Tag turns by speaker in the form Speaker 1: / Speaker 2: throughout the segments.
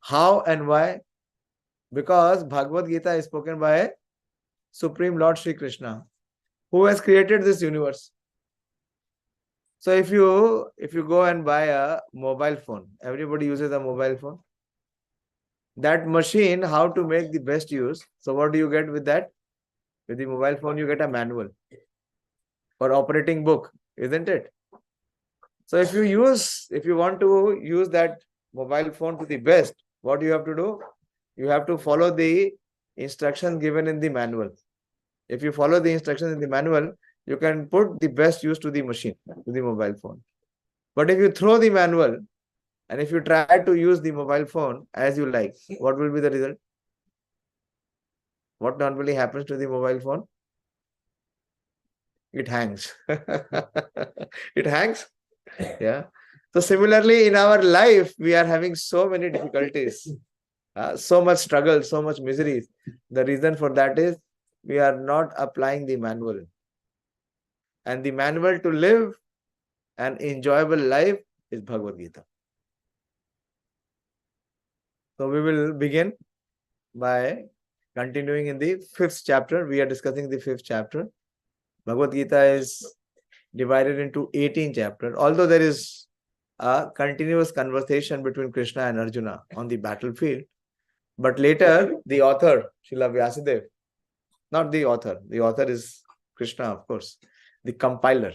Speaker 1: How and why? Because Bhagavad Gita is spoken by Supreme Lord Sri Krishna, who has created this universe. So if you go and buy a mobile phone, everybody uses a mobile phone. That machine, how to make the best use. So what do you get with that? With the mobile phone, you get a manual or operating book, isn't it? So if you want to use that mobile phone to the best, what do you have to do? You have to follow the instructions given in the manual. If you follow the instructions in the manual, you can put the best use to the machine, to the mobile phone. But if you throw the manual and if you try to use the mobile phone as you like, what will be the result? What normally happens to the mobile phone? It hangs. It hangs. Yeah. So similarly, in our life, we are having so many difficulties, so much struggle, so much misery. The reason for that is we are not applying the manual. And the manual to live an enjoyable life is Bhagavad Gita. So we will begin by continuing in the 5th chapter. We are discussing the 5th chapter. Bhagavad Gita is divided into 18 chapters, although there is a continuous conversation between Krishna and Arjuna on the battlefield. But later, the author, Srila Vyasadeva, not the author is Krishna, of course, the compiler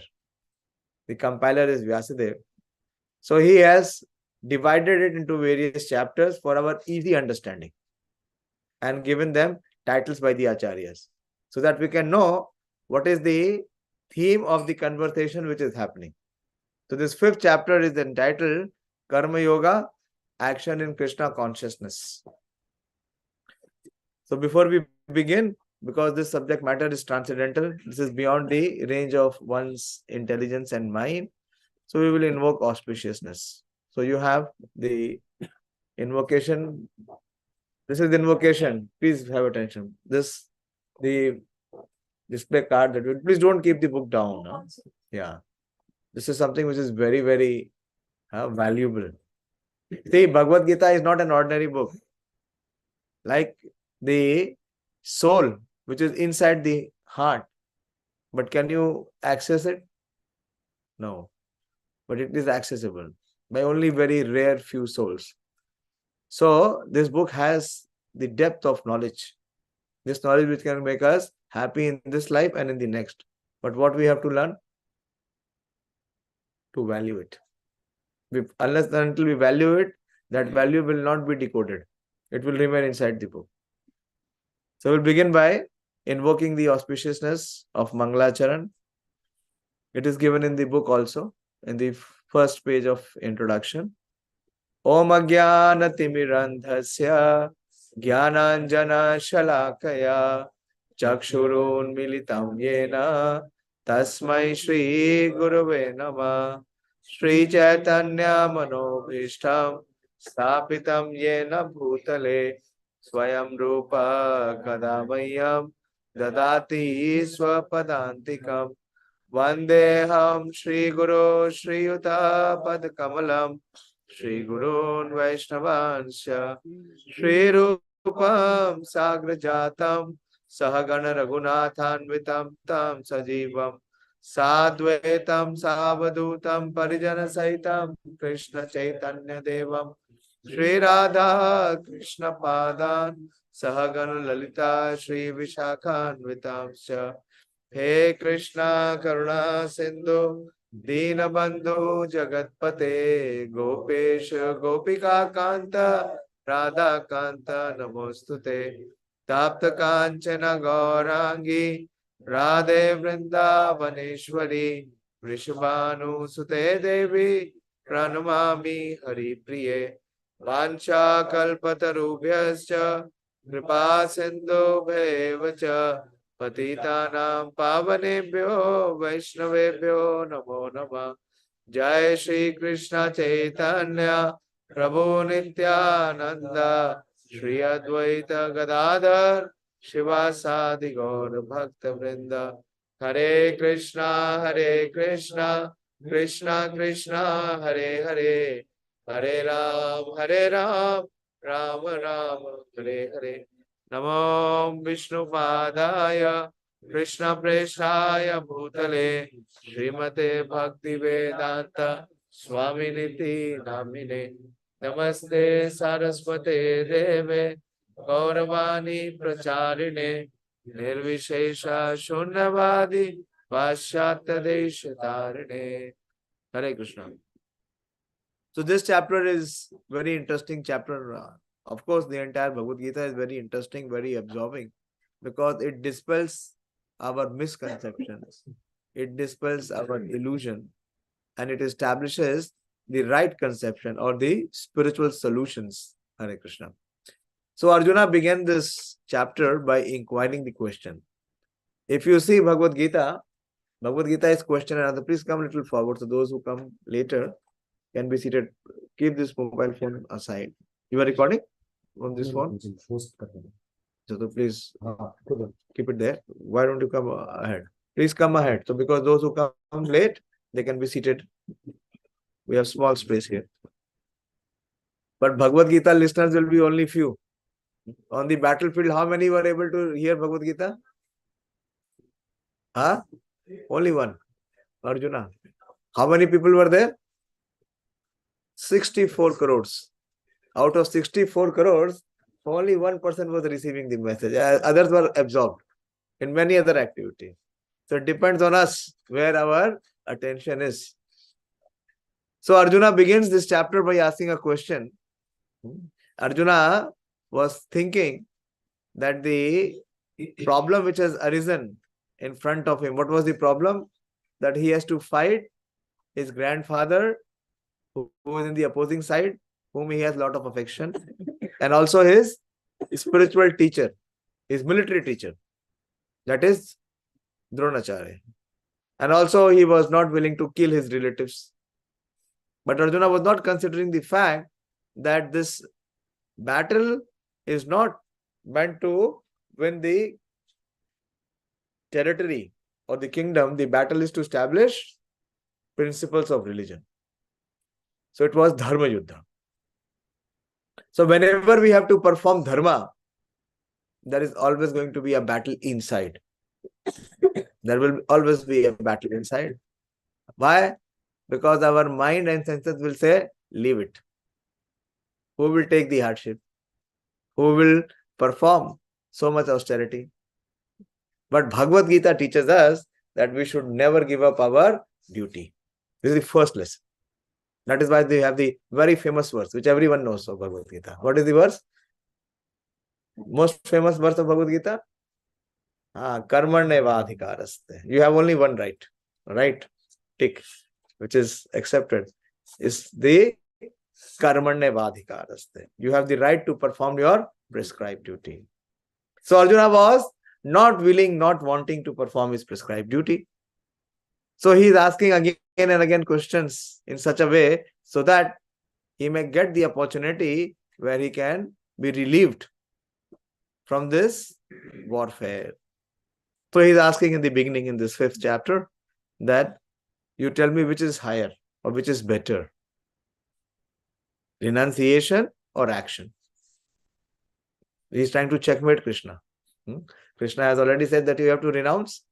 Speaker 1: is Vyasadeva. So he has divided it into various chapters for our easy understanding and given them titles by the acharyas so that we can know what is the theme of the conversation which is happening. So this 5th chapter is entitled Karma Yoga, Action in Krishna Consciousness. So before we begin, because this subject matter is transcendental, this is beyond the range of one's intelligence and mind, so we will invoke auspiciousness. So you have the invocation. This is the invocation. Please have attention. The display card that will, please don't keep the book down. Huh? Yeah. This is something which is very, very valuable. See, Bhagavad Gita is not an ordinary book. Like the soul, which is inside the heart. But can you access it? No. But it is accessible by only very rare few souls. So this book has the depth of knowledge. This knowledge which can make us happy in this life and in the next. But what we have to learn? To value it. Unless and until we value it, that value will not be decoded. It will remain inside the book. So we'll begin by invoking the auspiciousness of Mangalacharan. It is given in the book also, in the first page of introduction. Om Ajnana Timirandhasya Jnananjana Shalakaya Chakshurun Militam Yena Tasmai Shri Gurave Namah Shri Chaitanya Manobhishtam Stapitam Yena Bhutale Swayam Rupa Kadamayyam Dadati Swapadantikam Vandeham Shri Guru Shri Yuta Pad Kamalam Shri Gurun Vaishnavansya Shri Rupam Sagrajatam Sahagana Raghunathanvitam Tam Sajivam Sadvaitam Savadutam Parijana Saitam Krishna Chaitanya Devam Shri Radha Krishna Padan Sahagana Lalita Shri Vishakhanvitam He Krishna Karuna Sindhu Deenabandhu Jagatpate Gopesh Gopika Kanta Radha Kanta Namostute Tapta Kanchana Gaurangi Radhe Vrindavaneshwari Vrishabhanu Sute Devi Pranamami Hari Priye Vancha Kalpatarubhyascha Kripa Sindhu Bhevacha Patitanam Pavanebhyo Vaishnavebhyo Namo Namah Jai Shri Krishna Chaitanya Prabhu Nityananda Shri Advaita Gadadhar Shivasadi Gaur Bhakta Vrinda Hare Krishna Krishna Krishna Hare Hare Hare Ram Rama Rama Hare Hare. Namo Vishnu Padaya Krishna Preshaya Bhutale Srimate Bhakti Vedanta Swami Niti Namine Namaste Saraswate Deve Gauravani Pracharine Nirvishesha Shunyavadi Paschatya Deshatarine. Hare Krishna. So this chapter is very interesting chapter. Of course, the entire Bhagavad Gita is very interesting, very absorbing, because it dispels our misconceptions, it dispels our illusion, and it establishes the right conception or the spiritual solutions. Hare Krishna. So Arjuna began this chapter by inquiring the question. If you see Bhagavad Gita is question and answer. Please come a little forward. So those who come later can be seated. Keep this mobile phone aside. You are recording on this phone? So please keep it there. Why don't you come ahead? Please come ahead. So because those who come late, they can be seated. We have small space here. But Bhagavad Gita listeners will be only few. On the battlefield, how many were able to hear Bhagavad Gita? Huh? Only one. Arjuna. How many people were there? 64 crores. Out of 64 crores, only 1% was receiving the message. Others were absorbed in many other activities. So it depends on us where our attention is. So Arjuna begins this chapter by asking a question. Arjuna was thinking that the problem which has arisen in front of him, what was the problem? That he has to fight his grandfather, who is in the opposing side, whom he has a lot of affection, and also his spiritual teacher, his military teacher, that is Dronacharya. And also he was not willing to kill his relatives. But Arjuna was not considering the fact that this battle is not meant to win the territory or the kingdom. The battle is to establish principles of religion. So it was Dharma Yuddha. So whenever we have to perform Dharma, there is always going to be a battle inside. There will always be a battle inside. Why? Because our mind and senses will say, leave it. Who will take the hardship? Who will perform so much austerity? But Bhagavad Gita teaches us that we should never give up our duty. This is the first lesson. That is why they have the very famous verse, which everyone knows of Bhagavad Gita. What is the verse? Most famous verse of Bhagavad Gita? Karmanyevadhikaraste. You have only one right. Right? Tick. Which is accepted. Is the Karmanyevadhikaraste. You have the right to perform your prescribed duty. So Arjuna was not willing, not wanting to perform his prescribed duty. So he is asking again and again questions in such a way so that he may get the opportunity where he can be relieved from this warfare. So he is asking in the beginning, in this 5th chapter, that you tell me which is higher or which is better, renunciation or action. He is trying to checkmate Krishna. Krishna has already said that you have to renounce.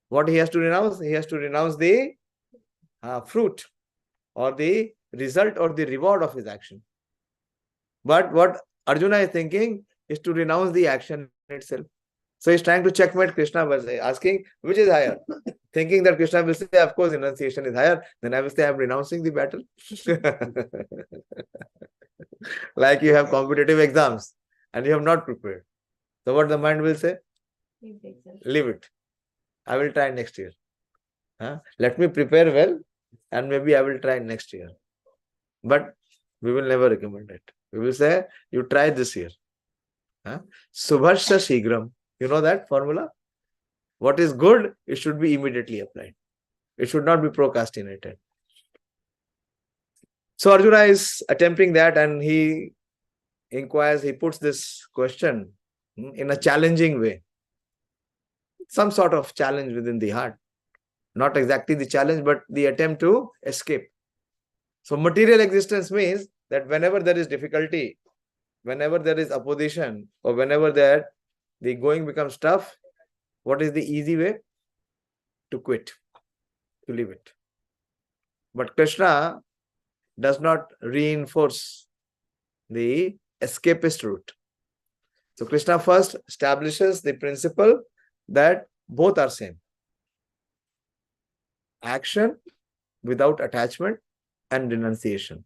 Speaker 1: What he has to renounce? He has to renounce the fruit or the result or the reward of his action. But what Arjuna is thinking is to renounce the action itself. So he's trying to checkmate Krishna by asking which is higher. Thinking that Krishna will say, of course, renunciation is higher. Then I will say, I'm renouncing the battle. Like you have competitive exams and you have not prepared. So what the mind will say? Leave it. I will try next year. Let me prepare well and maybe I will try next year. But we will never recommend it. We will say, you try this year. Subhasya Shigram. You know that formula? What is good, it should be immediately applied. It should not be procrastinated. So Arjuna is attempting that and he inquires, he puts this question in a challenging way. Some sort of challenge within the heart. Not exactly the challenge, but the attempt to escape. So material existence means that whenever there is difficulty, whenever there is opposition or whenever that the going becomes tough, what is the easy way? To quit, to leave it. But Krishna does not reinforce the escapist route. So Krishna first establishes the principle that both are same. Action without attachment and renunciation.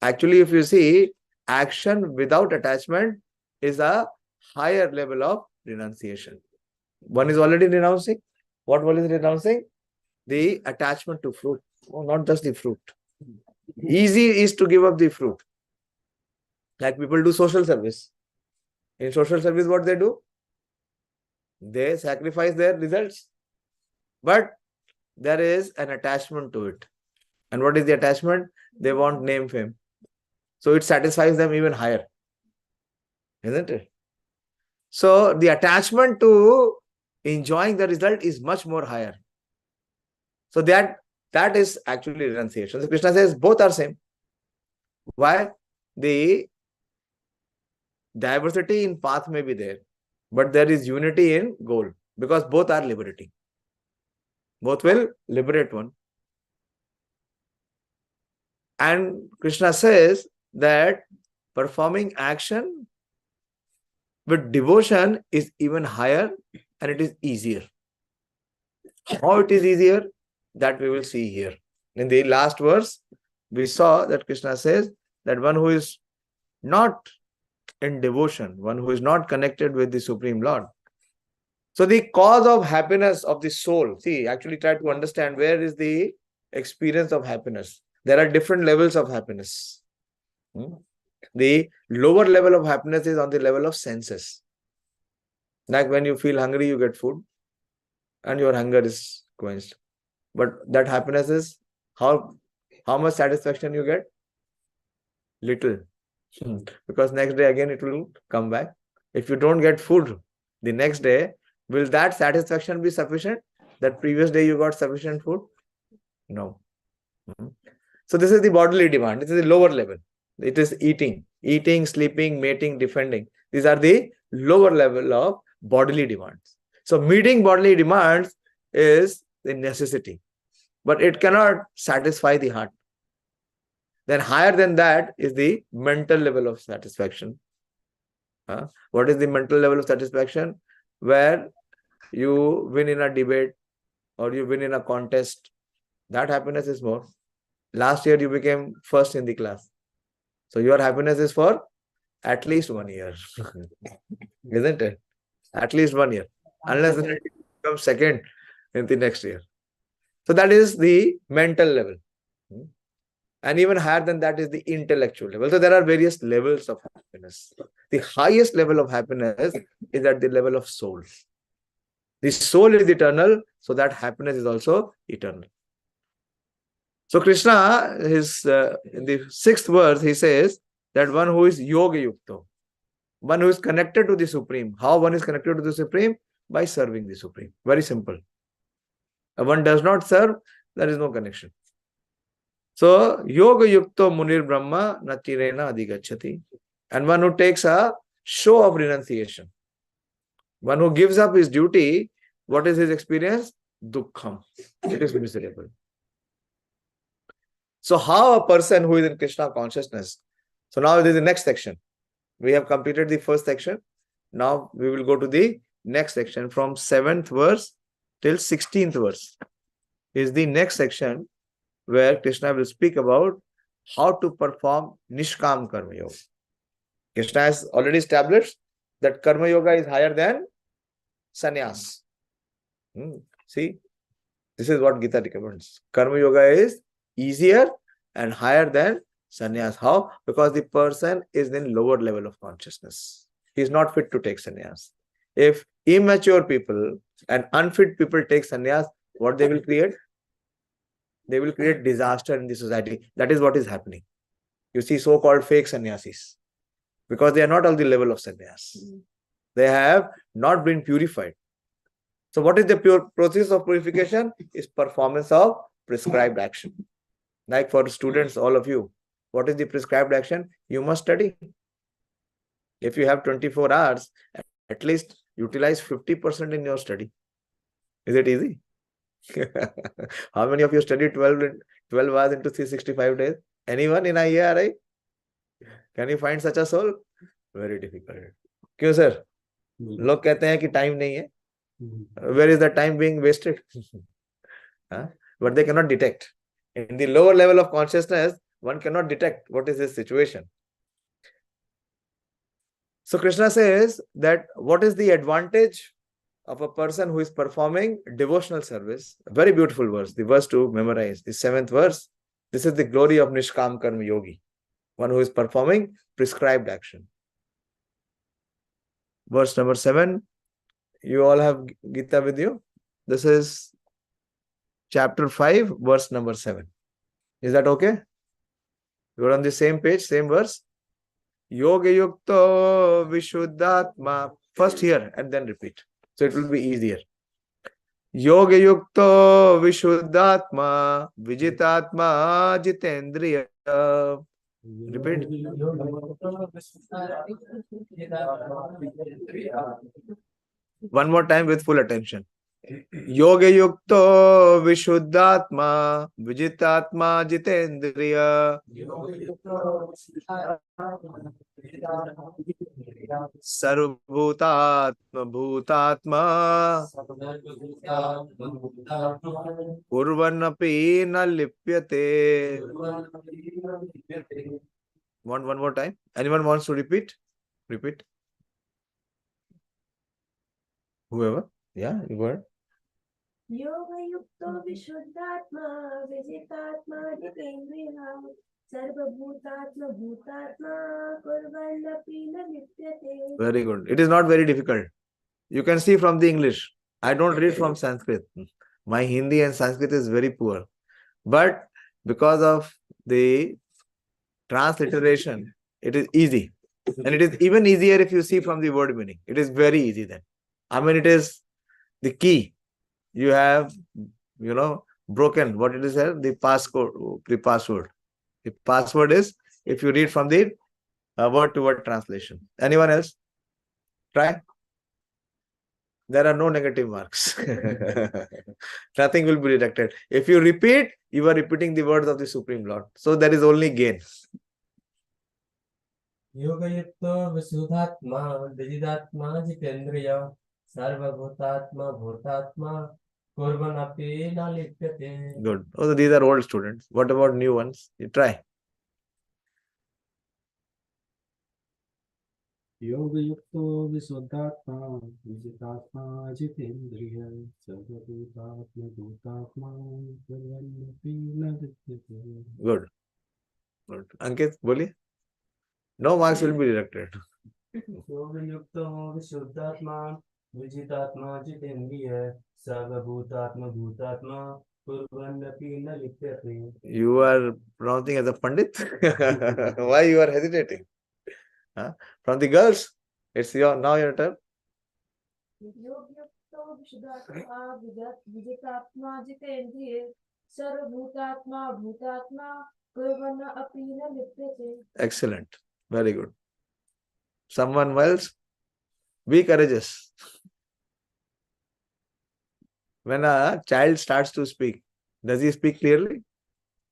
Speaker 1: Actually, if you see, action without attachment is a higher level of renunciation. One is already renouncing. What one is renouncing? The attachment to fruit, not just the fruit. Easy is to give up the fruit. Like people do social service. In social service, what they do? They sacrifice their results. But there is an attachment to it. And what is the attachment? They want name, fame. So it satisfies them even higher. Isn't it? So the attachment to enjoying the result is much more higher. So that is actually renunciation. So Krishna says both are same. Why? The diversity in path may be there, but there is unity in goal, because both are liberating. Both will liberate one. And Krishna says that performing action with devotion is even higher and it is easier. How it is easier? That we will see here. In the last verse, we saw that Krishna says that one who is not in devotion, one who is not connected with the Supreme Lord. So the cause of happiness of the soul, see, actually try to understand where is the experience of happiness. There are different levels of happiness. The lower level of happiness is on the level of senses. Like when you feel hungry, you get food and your hunger is quenched. But that happiness is how much satisfaction you get? Little. Because next day again it will come back. If you don't get food the next day, will that satisfaction be sufficient? That previous day you got sufficient food? No. So this is the bodily demand. This is the lower level. It is eating, sleeping, mating, defending. These are the lower level of bodily demands. So meeting bodily demands is the necessity, but it cannot satisfy the heart. Then higher than that is the mental level of satisfaction. What is the mental level of satisfaction? Where you win in a debate or you win in a contest. That happiness is more. Last year you became first in the class. So your happiness is for at least 1 year. Isn't it? At least 1 year. Unless you become second in the next year. So that is the mental level. And even higher than that is the intellectual level. So there are various levels of happiness. The highest level of happiness is at the level of soul. The soul is eternal, so that happiness is also eternal. So Krishna, in the 6th verse, he says that one who is yoga yukta, one who is connected to the Supreme. How one is connected to the Supreme? By serving the Supreme. Very simple. If one does not serve, there is no connection. So, yoga yukto munir brahma natirena adhigachati. And one who takes a show of renunciation. One who gives up his duty, what is his experience? Dukkham. It is miserable. So how a person who is in Krishna consciousness. So now this is the next section. We have completed the first section. Now we will go to the next section from 7th verse till 16th verse. Is the next section where Krishna will speak about how to perform Nishkam Karma Yoga. Krishna has already established that Karma Yoga is higher than Sannyas. See, this is what Gita recommends. Karma Yoga is easier and higher than sannyas. How? Because the person is in lower level of consciousness. He is not fit to take sannyas. If immature people and unfit people take sannyas, what they will create? They will create disaster in the society. That is what is happening. You see so-called fake sannyasis. Because they are not on the level of sannyas. They have not been purified. So what is the process of purification? Is performance of prescribed action. Like for students, all of you, what is the prescribed action? You must study. If you have 24 hours, at least utilize 50% in your study. Is it easy? How many of you study 12 hours into 365 days? Anyone in IARI? Can you find such a soul? Very difficult. क्यों sir? लोग कहते हैं कि time नहीं है. Where is the time being wasted? But they cannot detect. In the lower level of consciousness, one cannot detect what is his situation. So Krishna says that what is the advantage of a person who is performing devotional service? A very beautiful verse, the verse to memorize, the 7th verse. This is the glory of Nishkam Karma Yogi, one who is performing prescribed action. Verse number 7. You all have Gita with you? This is chapter 5, verse number 7. Is that okay? You're on the same page, same verse? Yoga yukto vishuddhatma. First hear and then repeat. So it will be easier. Yoga yukto vishuddhatma vijitatma jitendriya. Repeat. One more time with full attention. Yoga yukto vishuddhatma vijitatma jitendriya. Sarvbhutatma bhutatma kurvanapi na lipyate. One more time. Anyone wants to repeat? Repeat. Whoever. Yeah, you were.
Speaker 2: Yoga yukto vishuddhatma vijitatma jitendriya sarvabhutatma bhutatma kurvannapi na lipyate.
Speaker 1: Very good. It is not very difficult. You can see from the English. I don't read from Sanskrit. My Hindi and Sanskrit is very poor. But because of the transliteration, it is easy. And it is even easier if you see from the word meaning. It is very easy then. I mean, it is the key. You have, broken what it is here, the passcode, the password. The password is if you read from the word to word translation. Anyone else? Try. There are no negative marks. Nothing will be deducted. If you repeat, you are repeating the words of the Supreme Lord. So there is only gain.
Speaker 3: Yoga yukto vishuddhatma vijitatma jitendriya sarvabhutatma bhutatma kurvanapi na lipyate.
Speaker 1: Good. Oh, these are old students. What about new ones? You try.
Speaker 4: Yoga yukto vishuddhatma vijitatma jitendriya sarvabhutatma bhutatma kurvannapi na lipyate.
Speaker 1: Good. Good. Ankit, boli. No marks will be deducted.
Speaker 3: Yoga yukto vishuddhatma vijitatma jitendriya sarvabhutatma bhutatma kurvannapi na lipyate.
Speaker 1: You are pronouncing as a Pandit? Why you are hesitating? From the girls, it's now your turn.
Speaker 2: Yoga yukto vishuddhatma vijitatma jitendriya sarvabhutatma bhutatma kurvannapi na lipyate.
Speaker 1: Excellent. Very good. Someone else? Be courageous. When a child starts to speak, does he speak clearly?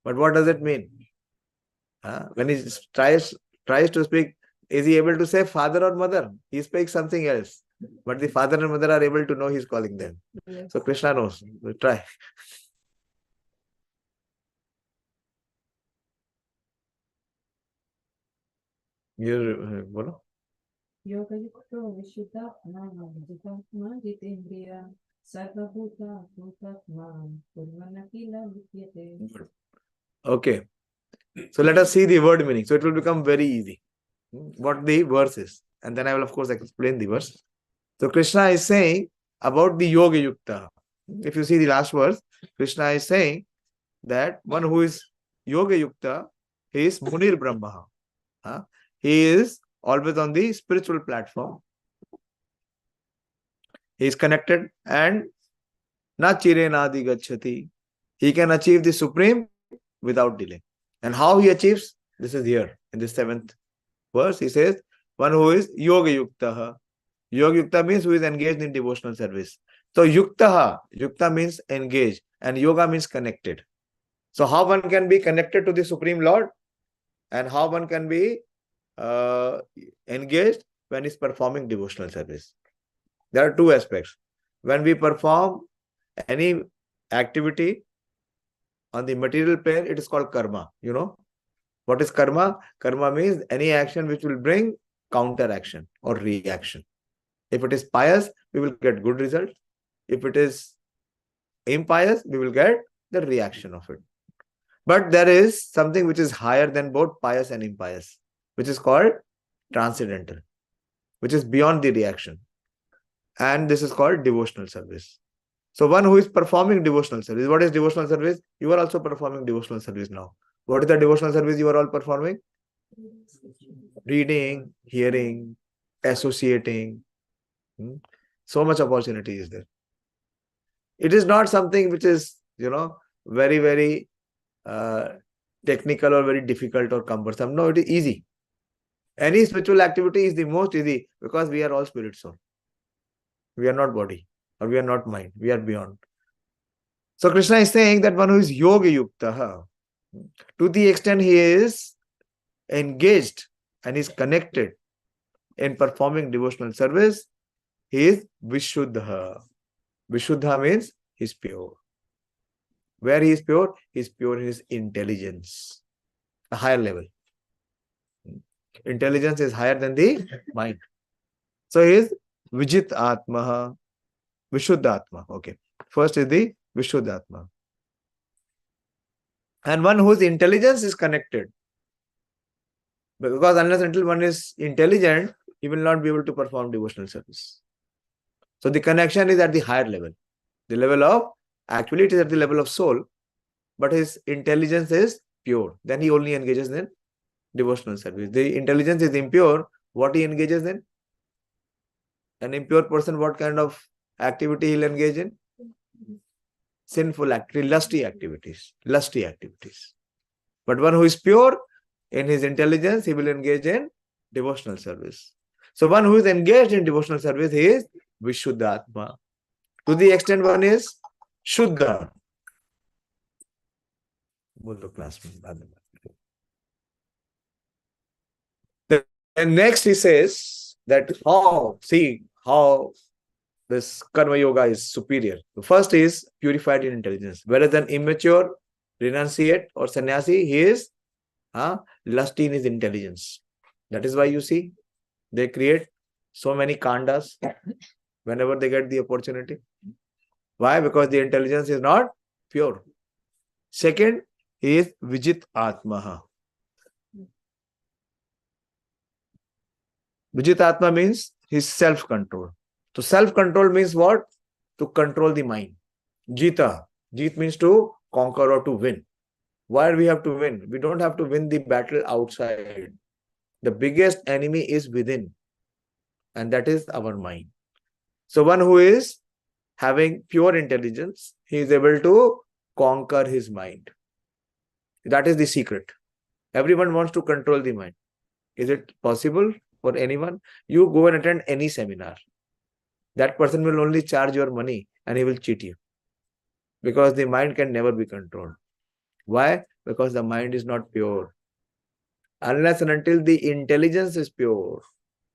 Speaker 1: But what does it mean? When he tries to speak, is he able to say father or mother? He speaks something else. But the father and mother are able to know he's calling them.
Speaker 2: Yes.
Speaker 1: So Krishna knows. We'll try. Bolo.
Speaker 2: Yoga yukto vishuddhatma vijitatma jitendriya sarvabhutatma kurvannapi na lipyate.
Speaker 1: Okay. So let us see the word meaning. So it will become very easy. What the verse is. And then I will of course explain the verse. So Krishna is saying about the Yoga Yukta. If you see the last verse, Krishna is saying that one who is Yoga Yukta, he is Munir Brahma. He is always on the spiritual platform. He is connected and na chire nadi gachati. He can achieve the supreme without delay. And how he achieves? This is here in the 7th verse. He says, One who is yoga yuktaha. Yoga yukta means who is engaged in devotional service. So yuktaha, yukta means engaged, and yoga means connected. So how one can be connected to the Supreme Lord, and how one can be engaged when he's performing devotional service. There are two aspects. When we perform any activity on the material plane, it is called karma. You know what is karma? Karma means any action which will bring counter action or reaction. If it is pious, we will get good result. If it is impious, we will get the reaction of it. But there is something which is higher than both pious and impious, which is called transcendental, which is beyond the reaction. And this is called devotional service. So one who is performing devotional service, what is devotional service? You are also performing devotional service now. What is the devotional service you are all performing? Reading, hearing, associating. So much opportunity is there. It is not something which is, very, very technical or very difficult or cumbersome. No, it is easy. Any spiritual activity is the most easy because we are all spirit soul. We are not body or we are not mind. We are beyond. So Krishna is saying that one who is yoga yukta, to the extent he is engaged and is connected in performing devotional service, he is vishuddha. Vishuddha means he is pure. Where he is pure? He is pure in his intelligence, a higher level. Intelligence is higher than the mind. So he is Vijit Atma, Vishuddha Atma. Okay. First is the Vishuddha Atma. And one whose intelligence is connected. Because unless until one is intelligent, he will not be able to perform devotional service. So the connection is at the higher level. The level of, actually it is at the level of soul, but his intelligence is pure. Then he only engages in devotional service. The intelligence is impure. What he engages in? An impure person, what kind of activity he'll engage in? Sinful activity, lusty activities. But one who is pure in his intelligence, he will engage in devotional service. So one who is engaged in devotional service, he is Vishuddha Atma. To the extent one is Shuddha. And next he says that how this Karma Yoga is superior. The first is purified in intelligence. Whereas an immature, renunciate or sannyasi, he is lusty in his intelligence. That is why you see, they create so many kandas whenever they get the opportunity. Why? Because the intelligence is not pure. Second is Vijit Atma. Vijit Atma means his self-control. So self-control means what? To control the mind. Jita. Jeet means to conquer or to win. Why do we have to win? We don't have to win the battle outside. The biggest enemy is within. And that is our mind. So one who is having pure intelligence, he is able to conquer his mind. That is the secret. Everyone wants to control the mind. Is it possible for anyone? You go and attend any seminar. That person will only charge your money and he will cheat you. Because the mind can never be controlled. Why? Because the mind is not pure. Unless and until the intelligence is pure,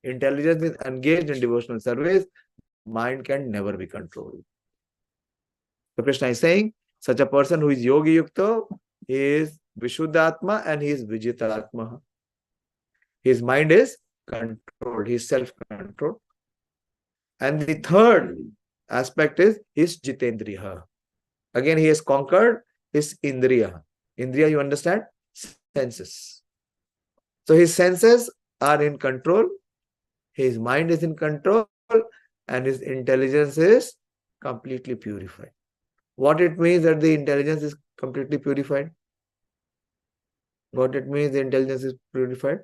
Speaker 1: intelligence is engaged in devotional service, mind can never be controlled. So Krishna is saying, such a person who is yogi yukta, he is Vishuddhatma and he is Vijitatma. His mind is controlled, he is self-controlled. And the third aspect is his Jitendriya. Again, he has conquered his Indriya. Indriya, you understand? Senses. So his senses are in control, his mind is in control, and his intelligence is completely purified. What it means that the intelligence is completely purified? What it means the intelligence is purified?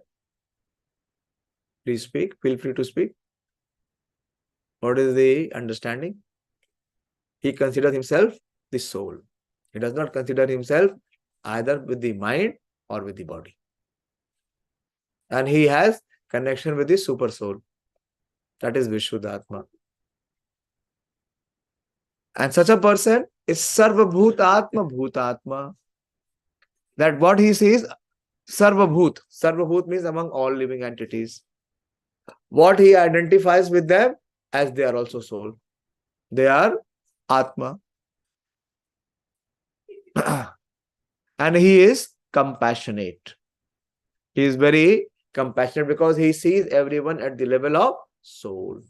Speaker 1: Please speak. Feel free to speak. What is the understanding? He considers himself the soul. He does not consider himself either with the mind or with the body. And he has connection with the super soul. That is Vishuddhatma. And such a person is Sarva Bhutatma Bhutatma. That what he sees, Sarva Bhut. Sarva Bhut means among all living entities. What he identifies with them as they are also soul. They are Atma. And he is compassionate. He is very compassionate because he sees everyone at the level of soul.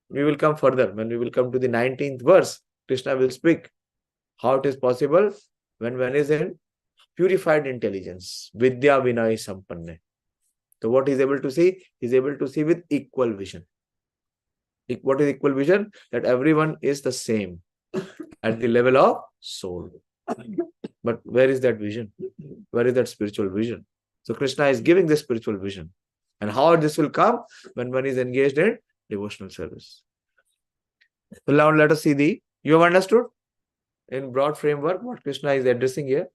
Speaker 1: We will come further. When we will come to the 19th verse, Krishna will speak how it is possible when one is in purified intelligence. Vidya Vinay Sampanne. So what he is able to see? He is able to see with equal vision. What is equal vision? That everyone is the same at the level of soul. But where is that vision? Where is that spiritual vision? So Krishna is giving this spiritual vision. And how this will come? When one is engaged in devotional service. So now let us see you have understood in broad framework what Krishna is addressing here.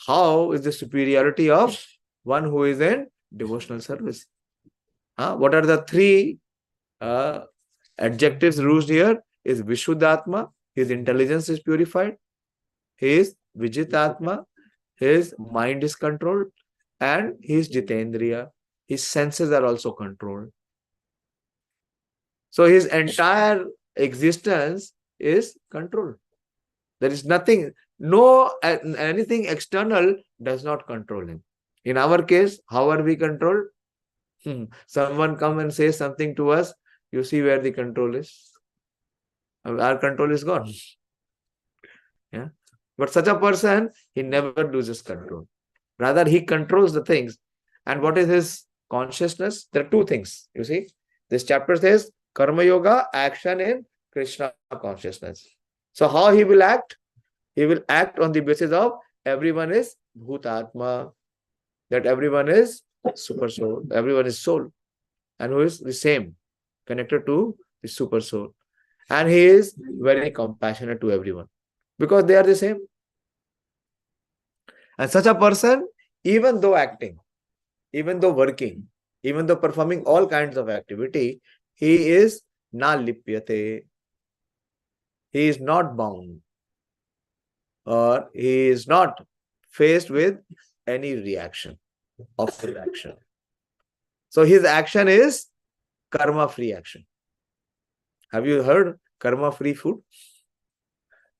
Speaker 1: How is the superiority of one who is in devotional service? What are the three adjectives used here? Is Vishuddhatma, his intelligence is purified. His Vijitatma, his mind is controlled. And his Jitendriya, his senses are also controlled. So his entire existence is controlled. There is nothing, anything external does not control him. In our case, how are we controlled? Someone come and says something to us, you see where the control is. Our control is gone. Yeah. But such a person, he never loses control. Rather, he controls the things. And what is his consciousness? There are two things. You see, this chapter says Karma Yoga, action in Krishna consciousness. So how he will act? He will act on the basis of everyone is Bhutatma, that everyone is super soul, everyone is soul, and who is the same, connected to the super soul. And he is very compassionate to everyone because they are the same. And such a person, even though acting, even though working, even though performing all kinds of activity, he is na lipyate. He is not bound, or he is not faced with any reaction of reaction. So his action is karma-free action. Have you heard karma-free food?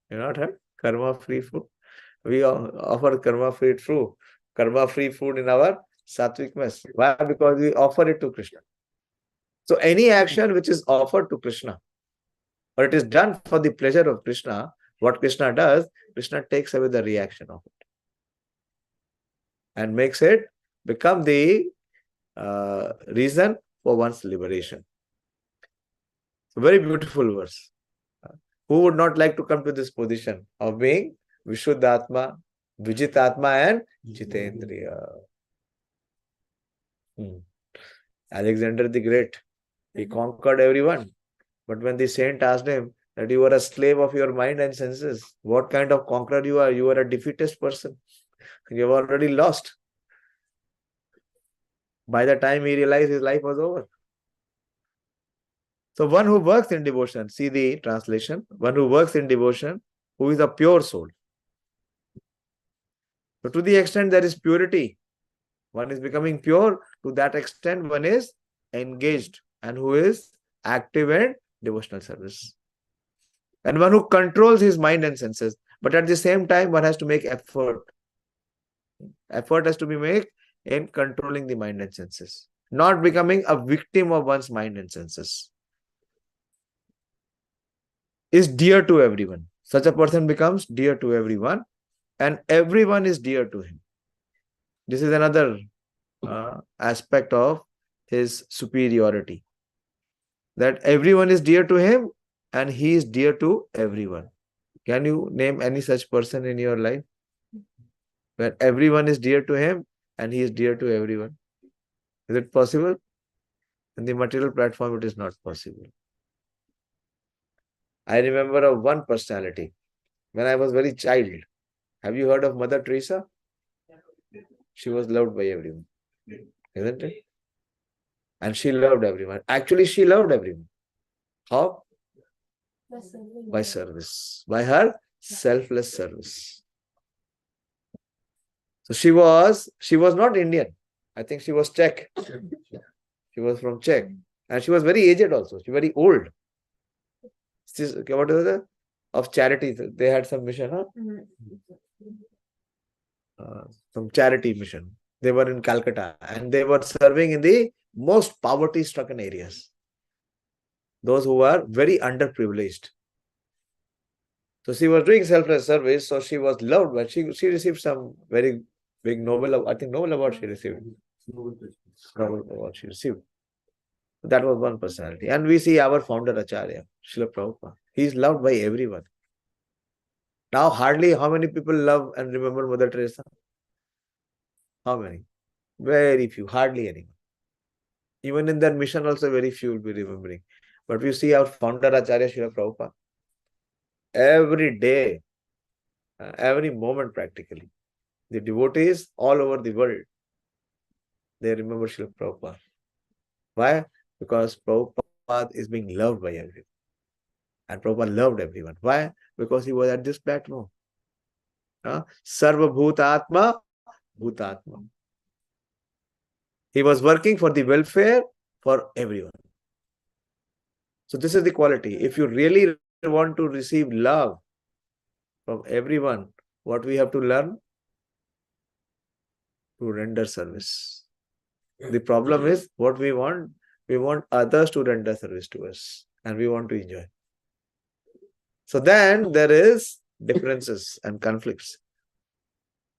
Speaker 1: You not heard karma-free food? We offer karma-free food in our Sattvic mess. Why? Because we offer it to Krishna. So any action which is offered to Krishna, or it is done for the pleasure of Krishna, what Krishna does, Krishna takes away the reaction of it and makes it become the reason for one's liberation. So very beautiful verse. Who would not like to come to this position of being Vishuddhatma, Vijitatma and Jitendriya? Alexander the Great, he conquered everyone. But when the saint asked him that you are a slave of your mind and senses, what kind of conqueror you are? You are a defeatist person. You have already lost. By the time he realized his life was over. So one who works in devotion, see the translation, one who works in devotion, who is a pure soul. So to the extent there is purity, one is becoming pure, to that extent one is engaged and who is active in devotional service. And one who controls his mind and senses, but at the same time one has to make effort. Effort has to be made in controlling the mind and senses, not becoming a victim of one's mind and senses. Is dear to everyone. Such a person becomes dear to everyone and everyone is dear to him. This is another aspect of his superiority. That everyone is dear to him and he is dear to everyone. Can you name any such person in your life? Where everyone is dear to him and he is dear to everyone. Is it possible? In the material platform, it is not possible. I remember of one personality when I was very child. Have you heard of Mother Teresa? She was loved by everyone, isn't it? And she loved everyone. Actually, she loved everyone. How? By service. By her selfless service. So she was not Indian. I think she was Czech. She was from Czech. And she was very aged also. She was very old. What is it? Of charity. They had some mission, huh? Some charity mission. They were in Calcutta and they were serving in the most poverty-stricken areas. Those who were very underprivileged. So she was doing selfless service, so she was loved, but she received some very big Nobel, I think Nobel Award she received. Nobel Award she received. That was one personality. And we see our founder Acharya, Srila Prabhupada. He is loved by everyone. Now hardly how many people love and remember Mother Teresa? How many? Very few, hardly anyone. Even in that mission also very few will be remembering. But we see our founder Acharya Srila Prabhupada. Every day, every moment practically, the devotees all over the world, they remember Srila Prabhupada. Why? Because Prabhupada is being loved by everyone. And Prabhupada loved everyone. Why? Because he was at this platform. Sarva Bhutatma, Bhutatma. He was working for the welfare for everyone. So this is the quality. If you really want to receive love from everyone, what we have to learn? To render service. The problem is what we want others to render service to us and we want to enjoy. So then there is differences and conflicts.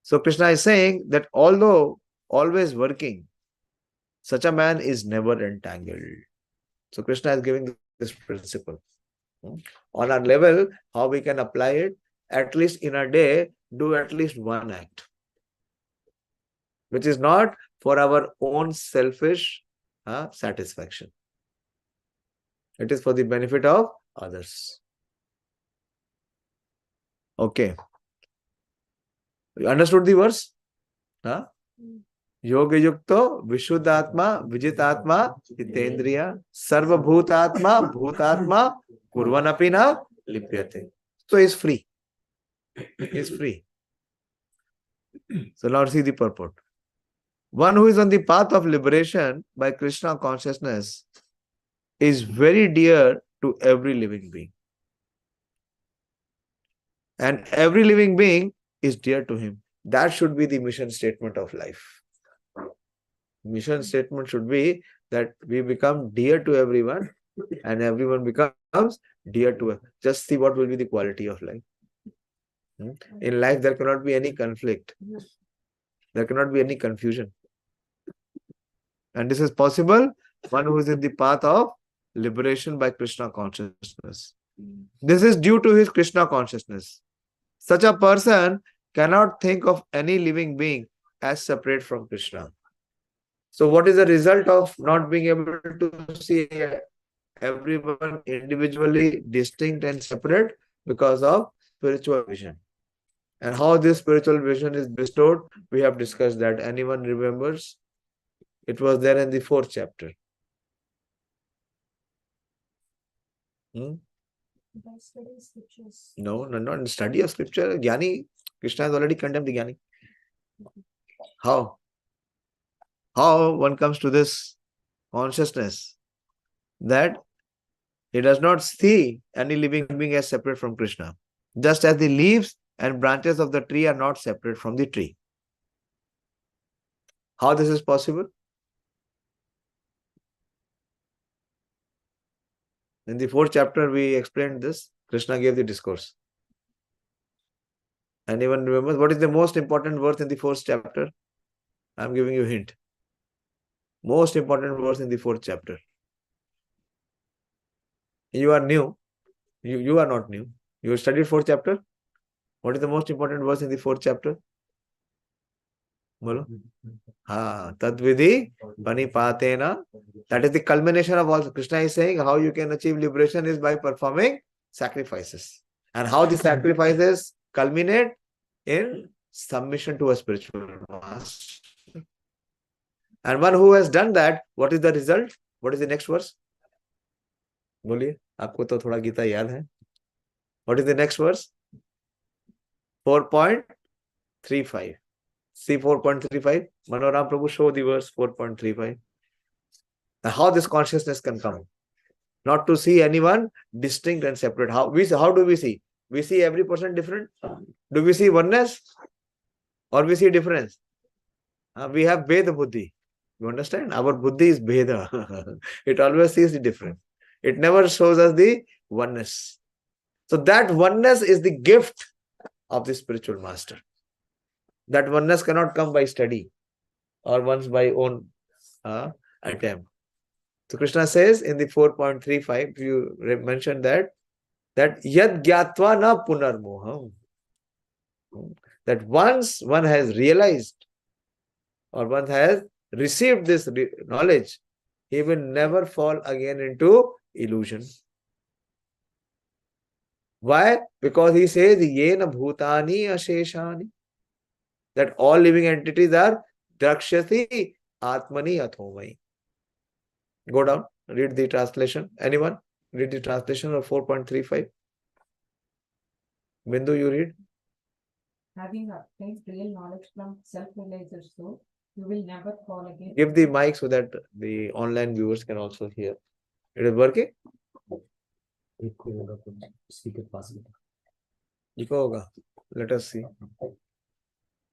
Speaker 1: So Krishna is saying that although always working, such a man is never entangled. So Krishna is giving this principle. On our level, how we can apply it? At least in a day, do at least one act, which is not for our own selfish satisfaction. It is for the benefit of others. Okay. You understood the verse? Yoga yukto vishuddhatma vijitatma jitendriya sarva bhutatma kurvanapina lipyate. So he is free. He is free. So now see the purport. One who is on the path of liberation by Krishna consciousness is very dear to every living being. And every living being is dear to him. That should be the mission statement of life. Mission statement should be that we become dear to everyone and everyone becomes dear to us. Just see what will be the quality of life. In life, there cannot be any conflict. There cannot be any confusion. And this is possible, one who is in the path of liberation by Krishna consciousness. This is due to his Krishna consciousness. Such a person cannot think of any living being as separate from Krishna. So what is the result of not being able to see everyone individually distinct and separate? Because of spiritual vision. And how this spiritual vision is bestowed, we have discussed that. Anyone remembers? It was there in the 4th chapter.
Speaker 2: By studying scriptures.
Speaker 1: No, not in study of scripture. Jnani, Krishna has already condemned the Jnani. How? How one comes to this consciousness that he does not see any living being as separate from Krishna. Just as the leaves and branches of the tree are not separate from the tree. How this is possible? In the 4th chapter, we explained this. Krishna gave the discourse. Anyone remembers what is the most important verse in the 4th chapter? I am giving you a hint. Most important verse in the 4th chapter. You are new. You are not new. You studied 4th chapter. What is the most important verse in the 4th chapter? Bolo? Tadvidhi panipatena. That is the culmination of all. Krishna is saying how you can achieve liberation is by performing sacrifices. And how the sacrifices culminate in submission to a spiritual master. And one who has done that, what is the result? What is the next verse? बोलिए, आपको तो थोड़ा गीता याद है. What is the next verse? 4.35. See 4.35. Manoram Prabhu, show the verse 4.35. Now, how this consciousness can come? Not to see anyone distinct and separate. How do we see? We see every person different. Do we see oneness or we see difference? We have Veda Buddhi. You understand? Our Buddhi is Veda. It always sees the difference. It never shows us the oneness. So that oneness is the gift of the spiritual master. That oneness cannot come by study or one's by own attempt. So Krishna says in the 4.35, you mentioned that yad gyatva na punarmoham. That once one has realized or one has received this knowledge, he will never fall again into illusion. Why? Because he says, yena bhutani asheshani. That all living entities are drakshati atmani athomai. Go down, read the translation. Anyone? Read the translation of 4.35. Bindu, you read.
Speaker 2: Having obtained real knowledge from self-realized soul, you will never fall again.
Speaker 1: Give the mic so that the online viewers can also hear. It is working?
Speaker 3: Speaker possible.
Speaker 1: Let us see.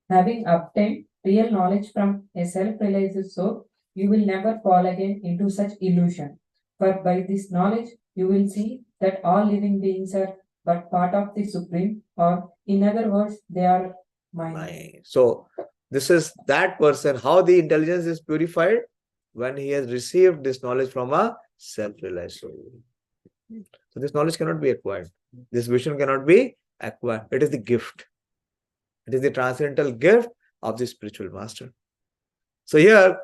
Speaker 2: Having obtained real knowledge from a self-realized soul, you will never fall again into such illusion. For by this knowledge, you will see that all living beings are but part of the Supreme, or in other words, they are mine.
Speaker 1: So, this is that person, how the intelligence is purified when he has received this knowledge from a self-realized soul. So, this knowledge cannot be acquired. This vision cannot be acquired. It is the gift. It is the transcendental gift of the spiritual master. So, here,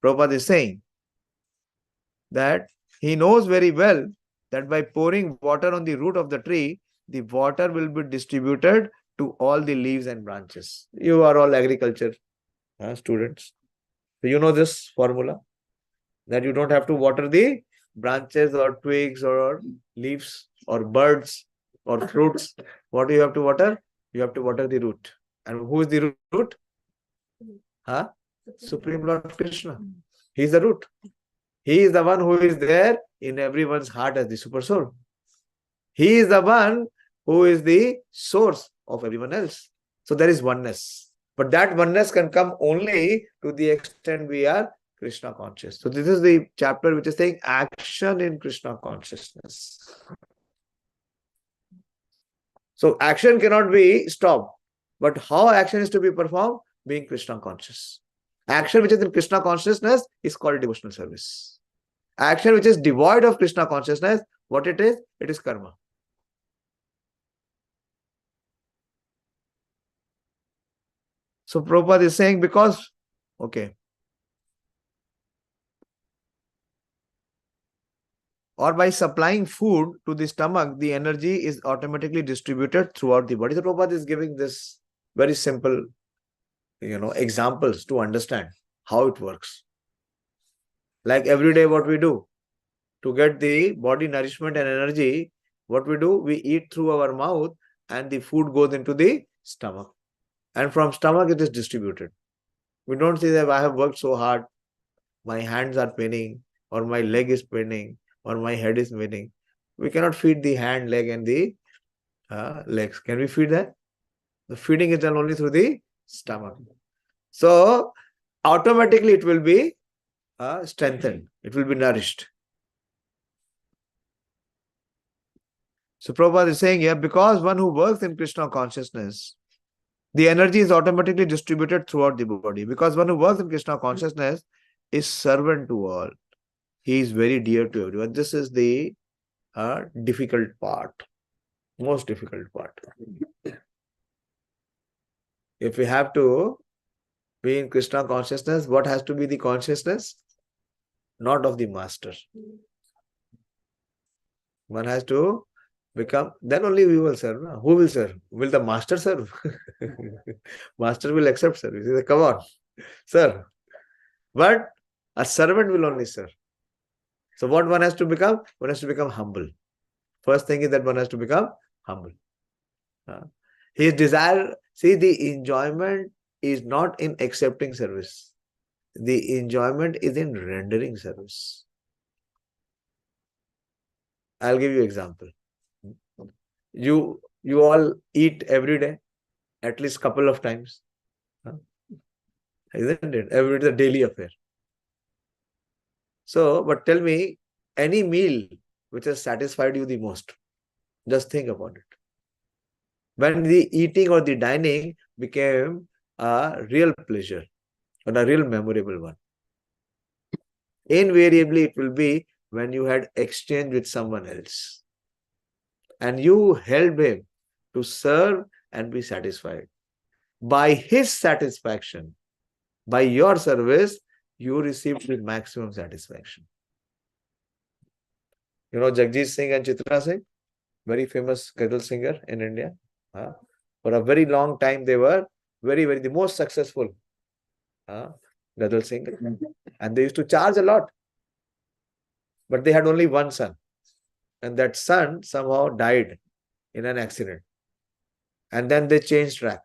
Speaker 1: Prabhupada is saying that he knows very well that by pouring water on the root of the tree, the water will be distributed to all the leaves and branches. You are all agriculture students. So you know this formula, that you don't have to water the branches or twigs or leaves or birds or fruits. What do you have to water? You have to water the root. And who is the root? Supreme Lord Krishna. He is the root. He is the one who is there in everyone's heart as the super soul. He is the one who is the source of everyone else. So there is oneness. But that oneness can come only to the extent we are Krishna conscious. So this is the chapter which is saying action in Krishna consciousness. So action cannot be stopped. But how action is to be performed? Being Krishna conscious. Action which is in Krishna consciousness is called devotional service. Action which is devoid of Krishna consciousness, what it is? It is karma. So Prabhupada is saying because, or by supplying food to the stomach, the energy is automatically distributed throughout the body. So Prabhupada is giving this very simple, examples to understand how it works. Like every day what we do, to get the body nourishment and energy, what we do? We eat through our mouth and the food goes into the stomach. And from stomach it is distributed. We don't say that I have worked so hard, my hands are paining, or my leg is paining, or my head is paining. We cannot feed the hand, leg and the legs. Can we feed that? The feeding is done only through the stomach. So automatically it will be strengthened. It will be nourished. So Prabhupada is saying here, because one who works in Krishna consciousness, the energy is automatically distributed throughout the body. Because one who works in Krishna consciousness is servant to all. He is very dear to everyone. This is the difficult part. Most difficult part. If we have to be in Krishna consciousness, what has to be the consciousness? Not of the master. One has to become, then only we will serve. No? Who will serve? Will the master serve? Master will accept service. He says, come on, sir. But a servant will only serve. So what one has to become? One has to become humble. First thing is that one has to become humble. His desire, see, the enjoyment is not in accepting service. The enjoyment is in rendering service. I'll give you example. You all eat every day, at least couple of times. Isn't it? Every day, a daily affair. So, but tell me, any meal which has satisfied you the most, just think about it. When the eating or the dining became a real pleasure and a real memorable one. Invariably, it will be when you had exchange with someone else and you helped him to serve and be satisfied. By his satisfaction, by your service, you received the maximum satisfaction. You know Jagjit Singh and Chitra Singh, very famous ghazal singer in India. For a very long time, they were the most successful ghazal singer. And they used to charge a lot. But they had only one son. And that son somehow died in an accident. And then they changed track.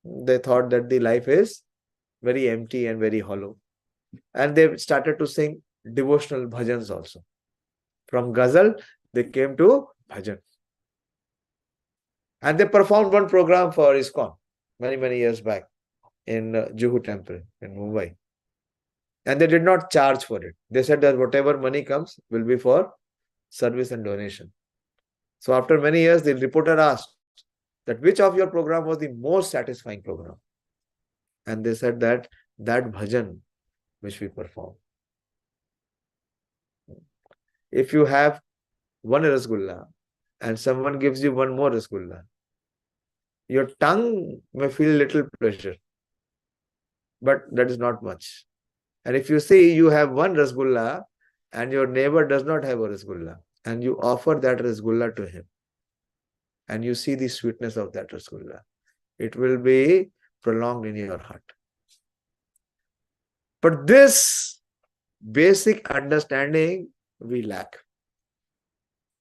Speaker 1: They thought that the life is very empty and very hollow. And they started to sing devotional bhajans also. From ghazal, they came to bhajan. And they performed one program for ISKCON many years back in Juhu Temple in Mumbai. And they did not charge for it. They said that whatever money comes will be for service and donation. So after many years, the reporter asked that which of your program was the most satisfying program? And they said that bhajan which we perform. If you have one rasgulla and someone gives you one more rasgulla, your tongue may feel little pleasure, but that is not much. And if you see you have one rasgulla and your neighbor does not have a rasgulla, and you offer that rasgulla to him, and you see the sweetness of that rasgulla, it will be prolonged in your heart. But this basic understanding we lack.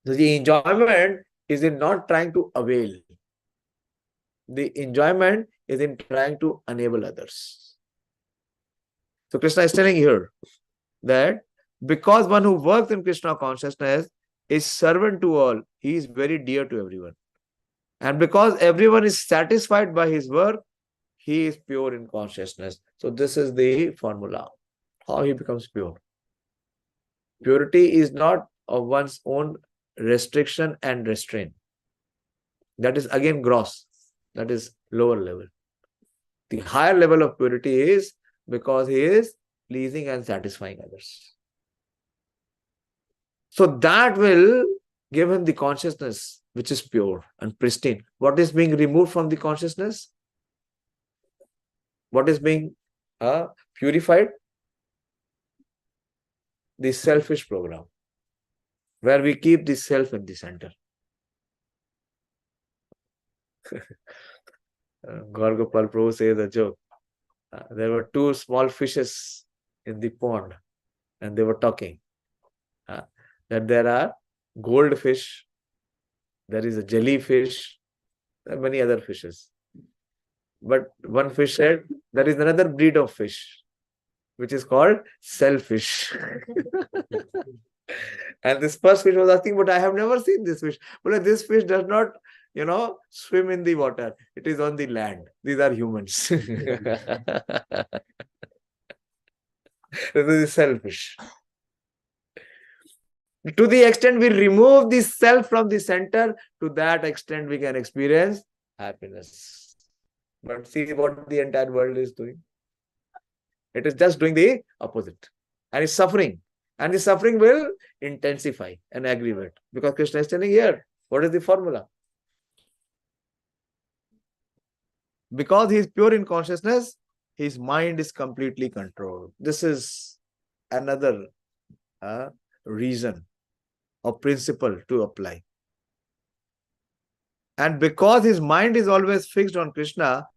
Speaker 1: So the enjoyment is in not trying to avail. The enjoyment is in trying to enable others. So Krishna is telling here that because one who works in Krishna consciousness is servant to all, he is very dear to everyone. And because everyone is satisfied by his work, he is pure in consciousness. So this is the formula, how he becomes pure. Purity is not of one's own restriction and restraint. That is again gross. That is lower level. The higher level of purity is because he is pleasing and satisfying others. So that will give him the consciousness which is pure and pristine. What is being removed from the consciousness? What is being purified? The selfish program, where we keep the self in the center. Gaur Gopal Prabhu says a joke. There were two small fishes in the pond and they were talking. That there are goldfish, there is a jellyfish, there are many other fishes. But one fish said, there is another breed of fish, which is called selfish. And this first fish was asking, but I have never seen this fish. But this fish does not, swim in the water. It is on the land. These are humans. This is selfish. To the extent we remove the self from the center, to that extent we can experience happiness. But see what the entire world is doing. It is just doing the opposite. And it's suffering. And the suffering will intensify and aggravate. Because Krishna is telling here, what is the formula? Because he is pure in consciousness, his mind is completely controlled. This is another reason or principle to apply. And because his mind is always fixed on Krishna,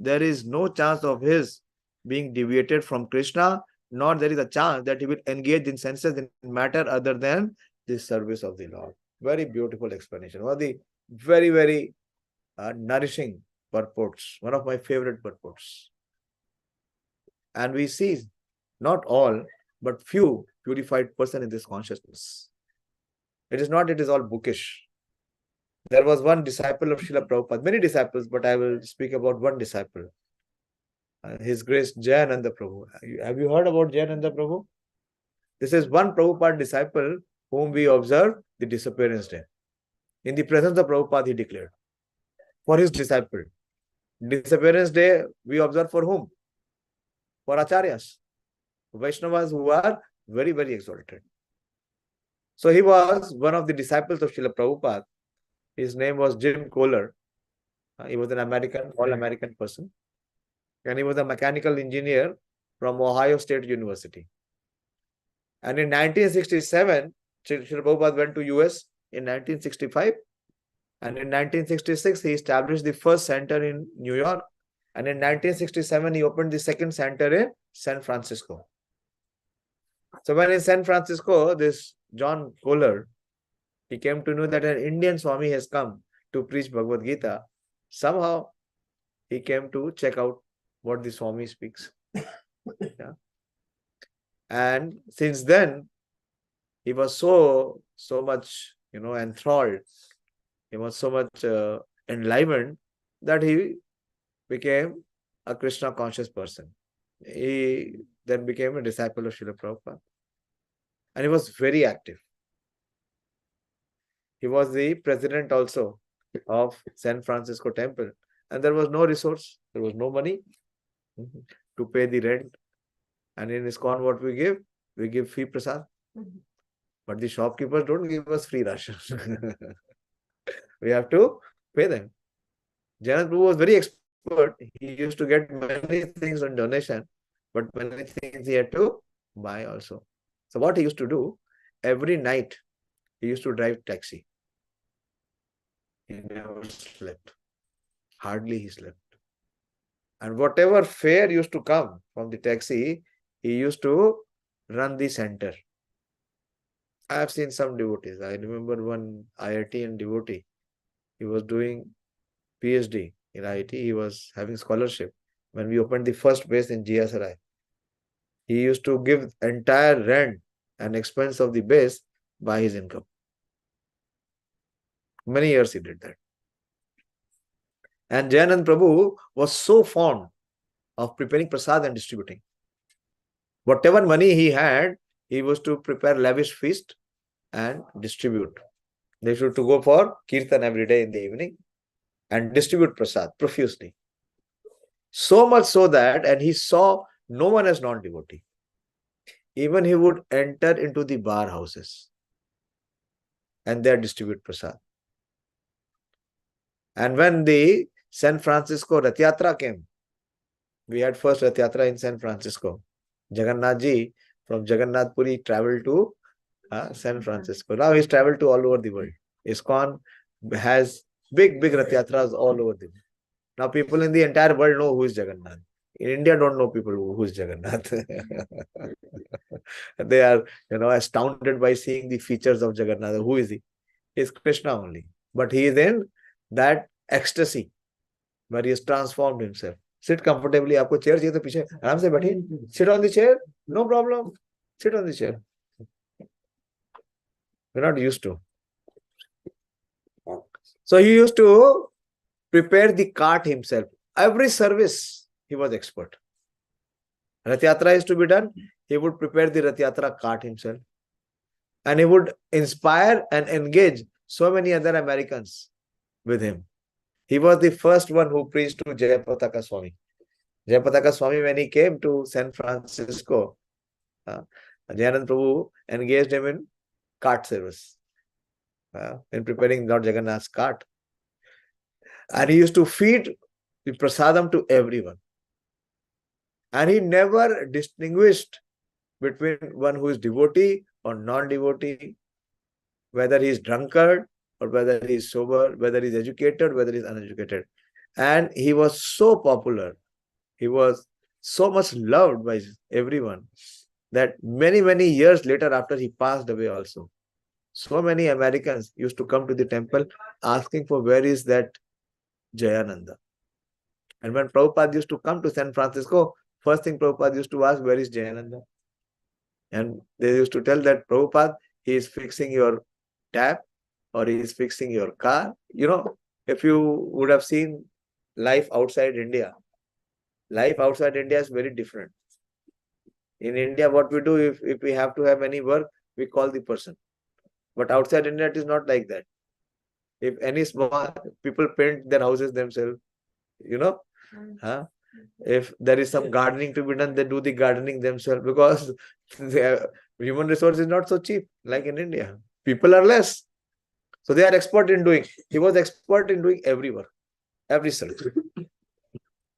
Speaker 1: there is no chance of his being deviated from Krishna nor there is a chance that he will engage in senses in matter other than the service of the Lord. Very beautiful explanation. One of the very, very nourishing purports. One of my favorite purports. And we see not all, but few purified person in this consciousness. It is not, it is all bookish. There was one disciple of Srila Prabhupada, many disciples, but I will speak about one disciple. His Grace Jayananda Prabhu. Have you heard about Jayananda Prabhu? This is one Prabhupada disciple whom we observe the disappearance day. In the presence of Prabhupada, he declared for his disciple. Disappearance day we observe for whom? For Acharyas, Vaishnavas who are very, very exalted. So he was one of the disciples of Srila Prabhupada. His name was Jim Kohler. He was an American, all-American person. And he was a mechanical engineer from Ohio State University. And in 1967, Srila Prabhupada went to US in 1965. And in 1966, he established the first center in New York. And in 1967, he opened the second center in San Francisco. So when in San Francisco, this John Kohler, he came to know that an Indian Swami has come to preach Bhagavad Gita. Somehow, he came to check out what the Swami speaks. Yeah. And since then, he was so much, enthralled. He was so much enlivened that he became a Krishna conscious person. He then became a disciple of Srila Prabhupada. And he was very active. He was the president also of San Francisco Temple. And there was no resource, there was no money to pay the rent. And in ISKCON, what we give? We give free prasad. But the shopkeepers don't give us free ration. We have to pay them. Jayananda Prabhu was very expert. He used to get many things on donation, but many things he had to buy also. So what he used to do, every night, he used to drive taxi. He never slept. Hardly he slept. And whatever fare used to come from the taxi, he used to run the center. I have seen some devotees. I remember one IITian devotee. He was doing PhD in IIT. He was having scholarship. When we opened the first base in GSRI, he used to give entire rent and expense of the base by his income. Many years he did that. And Jayananda Prabhu was so fond of preparing prasad and distributing. Whatever money he had, he was to prepare lavish feast and distribute. They should to go for kirtan every day in the evening and distribute prasad profusely. So much so that, and he saw no one as non-devotee. Even he would enter into the bar houses and there distribute prasad. And when the San Francisco Rath Yatra came, we had first Rath Yatra in San Francisco. Jagannath Ji from Jagannath Puri traveled to San Francisco. Now he's traveled to all over the world. ISKCON has big Rath Yatras all over the world. Now people in the entire world know who is Jagannath. In India, don't know people who is Jagannath. They are, astounded by seeing the features of Jagannath. Who is he? He is Krishna only. But he is in that ecstasy where he has transformed himself. Sit comfortably. आपको chair चाहिए तो पीछे आराम से बैठिए. Sit on the chair. No problem. Sit on the chair. We're not used to. So he used to prepare the cart himself. Every service, he was expert. Rath Yatra is to be done. He would prepare the Rath Yatra cart himself. And he would inspire and engage so many other Americans with him. He was the first one who preached to Jayapataka Swami. Jayapataka Swami, when he came to San Francisco, Jayananda Prabhu engaged him in cart service, in preparing Lord Jagannath's cart. And he used to feed the prasadam to everyone. And he never distinguished between one who is devotee or non-devotee, whether he is drunkard or whether he is sober, whether he is educated, whether he is uneducated. And he was so popular. He was so much loved by everyone that many years later, after he passed away also, so many Americans used to come to the temple asking for where is that Jayananda. And when Prabhupada used to come to San Francisco, first thing Prabhupada used to ask, where is Jayananda? And they used to tell that Prabhupada, he is fixing your tap or he is fixing your car. You know, if you would have seen life outside India is very different. In India, what we do, if we have to have any work, we call the person. But outside India, it is not like that. If any small people paint their houses themselves, you know, huh? If there is some gardening to be done, they do the gardening themselves because the human resource is not so cheap like in India. People are less. So they are expert in doing. He was expert in doing every work, every service.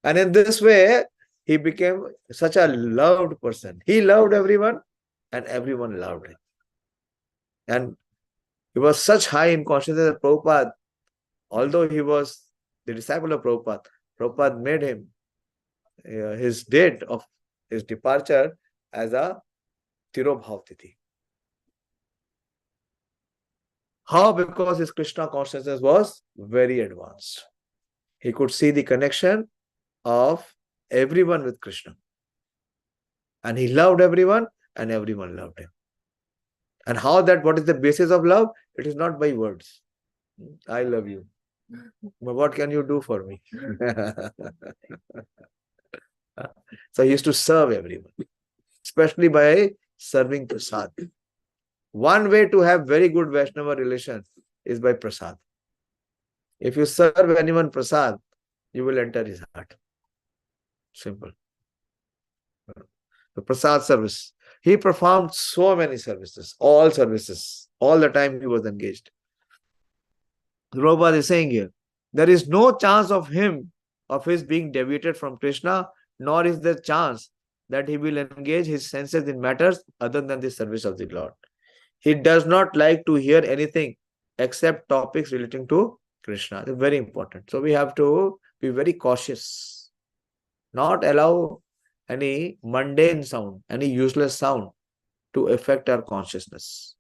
Speaker 1: And in this way, he became such a loved person. He loved everyone and everyone loved him. And he was such high in consciousness that Prabhupada, although he was the disciple of Prabhupada, Prabhupada made him his date of his departure as a Tirobhav Tithi. How? Because his Krishna consciousness was very advanced. He could see the connection of everyone with Krishna. And he loved everyone and everyone loved him. And how that, what is the basis of love? It is not by words. I love you. But what can you do for me? So he used to serve everyone, especially by serving prasad. One way to have very good Vaishnava relation is by prasad. If you serve anyone prasad, you will enter his heart. Simple. The prasad service. He performed so many services, all the time he was engaged. Prabhupada is saying here, there is no chance of his being deviated from Krishna, nor is there chance that he will engage his senses in matters other than the service of the Lord. He does not like to hear anything except topics relating to Krishna. It's very important. So we have to be very cautious, not allow any mundane sound, any useless sound to affect our consciousness.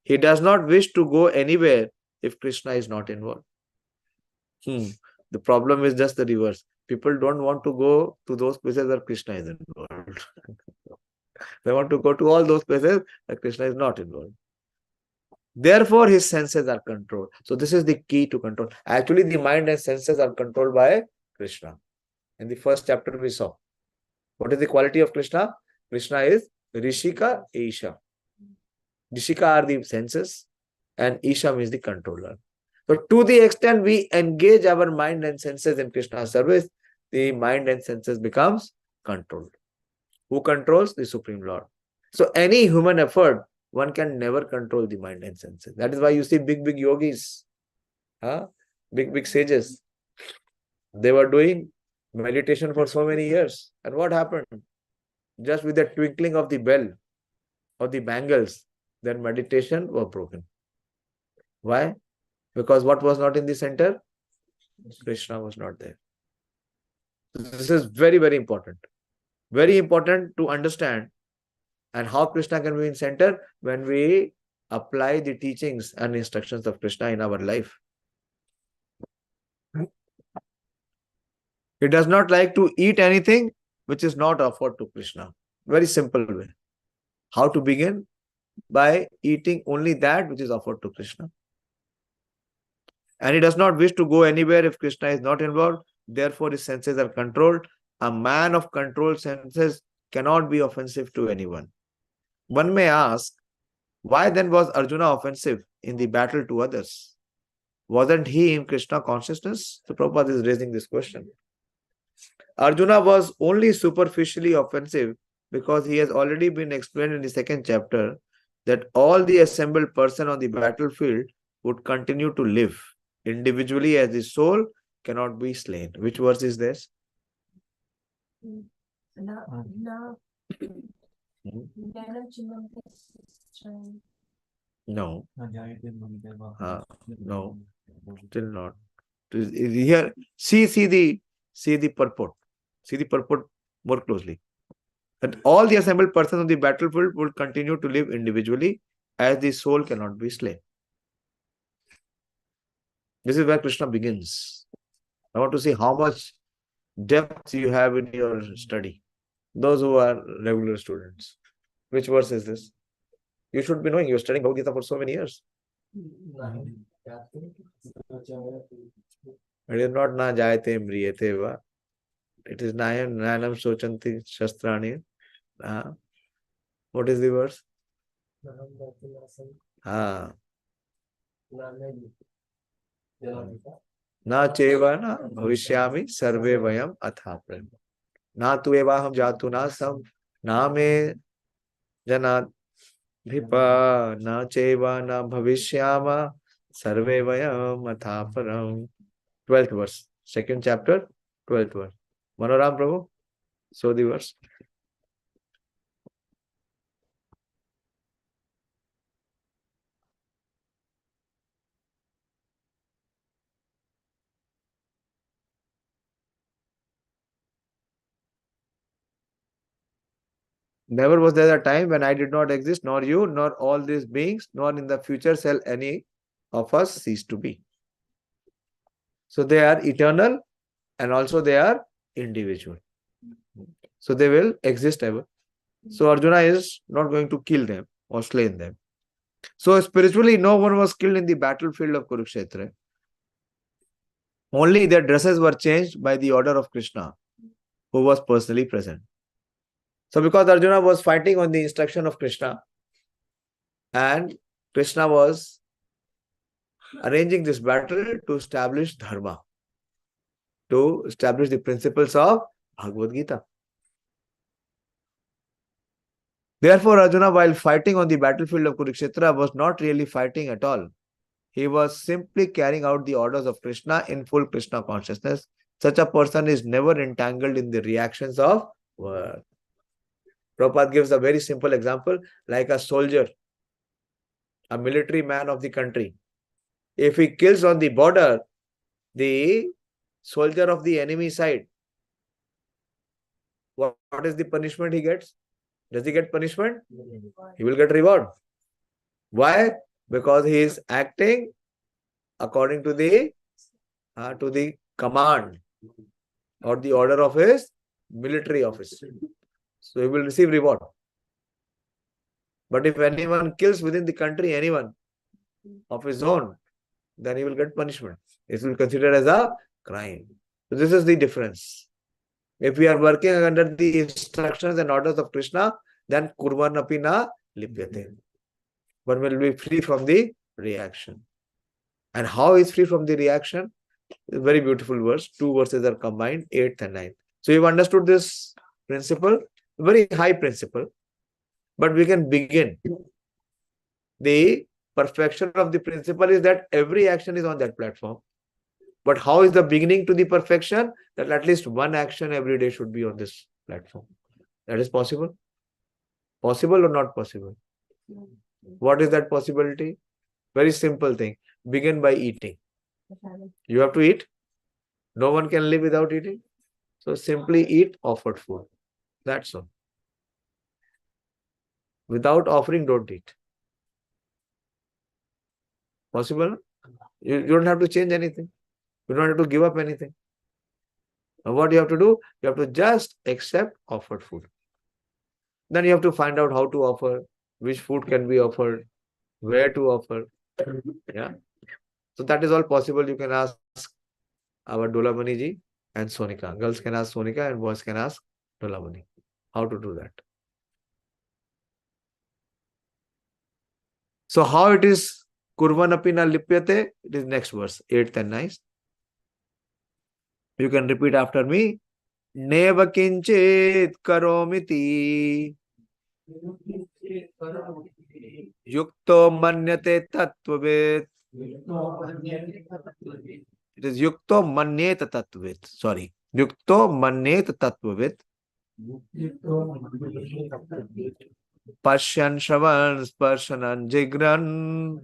Speaker 1: He does not wish to go anywhere if Krishna is not involved. The problem is just the reverse. People don't want to go to those places where Krishna is involved. They want to go to all those places where Krishna is not involved. Therefore, his senses are controlled. So this is the key to control. Actually, the mind and senses are controlled by Krishna. In the first chapter we saw. What is the quality of Krishna? Krishna is Rishika, Isha. Rishika are the senses and Isha means the controller. So to the extent we engage our mind and senses in Krishna's service, the mind and senses becomes controlled. Who controls? The Supreme Lord. So any human effort, one can never control the mind and senses. That is why you see big yogis, big sages. They were doing meditation for so many years. And what happened? Just with the twinkling of the bell or the bangles, their meditation was broken. Why? Because what was not in the center? Krishna was not there. This is very important. Very important to understand. And how Krishna can be in center? When we apply the teachings and instructions of Krishna in our life. He does not like to eat anything which is not offered to Krishna. Very simple way. How to begin? By eating only that which is offered to Krishna. And he does not wish to go anywhere if Krishna is not involved. Therefore, his senses are controlled. A man of controlled senses cannot be offensive to anyone. One may ask, why then was Arjuna offensive in the battle to others? Wasn't he in Krishna consciousness? So Prabhupada is raising this question. Arjuna was only superficially offensive because he has already been explained in the second chapter that all the assembled person on the battlefield would continue to live individually as the soul cannot be slain. Which verse is this? No. No, still not. Here, see the purport. See the purport more closely. That all the assembled persons on the battlefield would continue to live individually, as the soul cannot be slain. This is where Krishna begins. I want to see how much depth you have in your study. Those who are regular students. Which verse is this? You should be knowing. You're studying Bhagavad Gita for so many years. It is not na jayate mriyate va. It is nayanam sochanti shastrani. What is the verse? Na cheva na bhavishyami sarve vayam atha prem. Na tu evaham jatu na sam na me jana Vipa na cheva na bhavishyama sarve vayam atha param. 12th verse, second chapter, 12th verse. Manoram Prabhu, so the verse. Never was there a time when I did not exist, nor you, nor all these beings, nor in the future shall any of us cease to be. So they are eternal and also they are individual. So they will exist ever. So Arjuna is not going to kill them or slay them. So spiritually, no one was killed in the battlefield of Kurukshetra. Only their dresses were changed by the order of Krishna, who was personally present. So because Arjuna was fighting on the instruction of Krishna, and Krishna was arranging this battle to establish dharma, to establish the principles of Bhagavad Gita. Therefore, Arjuna, while fighting on the battlefield of Kurukshetra, was not really fighting at all. He was simply carrying out the orders of Krishna in full Krishna consciousness. Such a person is never entangled in the reactions of work. Prabhupada gives a very simple example, like a soldier, a military man of the country. If he kills on the border the soldier of the enemy side, what is the punishment he gets? Does he get punishment? He will get reward. Why? Because he is acting according to the command or the order of his military office. So he will receive reward. But if anyone kills within the country anyone of his own, then he will get punishment. It will be considered as a crime. So this is the difference. If we are working under the instructions and orders of Krishna, then kurvanapi na lipyate. One will be free from the reaction. And how is free from the reaction? A very beautiful verse. Two verses are combined, 8th and 9th. So you've understood this principle, very high principle. But we can begin. The perfection of the principle is that every action is on that platform. But how is the beginning to the perfection? That at least one action every day should be on this platform. That is possible? Possible or not possible? What is that possibility? Very simple thing. Begin by eating. You have to eat. No one can live without eating. So simply eat offered food. That's all. Without offering, don't eat. Possible? You don't have to change anything. You don't have to give up anything. Now what you have to do? You have to just accept offered food. Then you have to find out how to offer, which food can be offered, where to offer. Yeah. So that is all possible. You can ask our Dolamani ji and Sonika. Girls can ask Sonika and boys can ask Dolamani. How to do that. So how it is Kurvanapi na lipyate? It is next verse, 8th and 9th. You can repeat after me. Neva kinchit karomiti yukto manyate tattvavet. It is yukto manyeta tattvavet. Sorry. Yukto manyeta tattvavet. Pashyan shravan sparshanan jigran.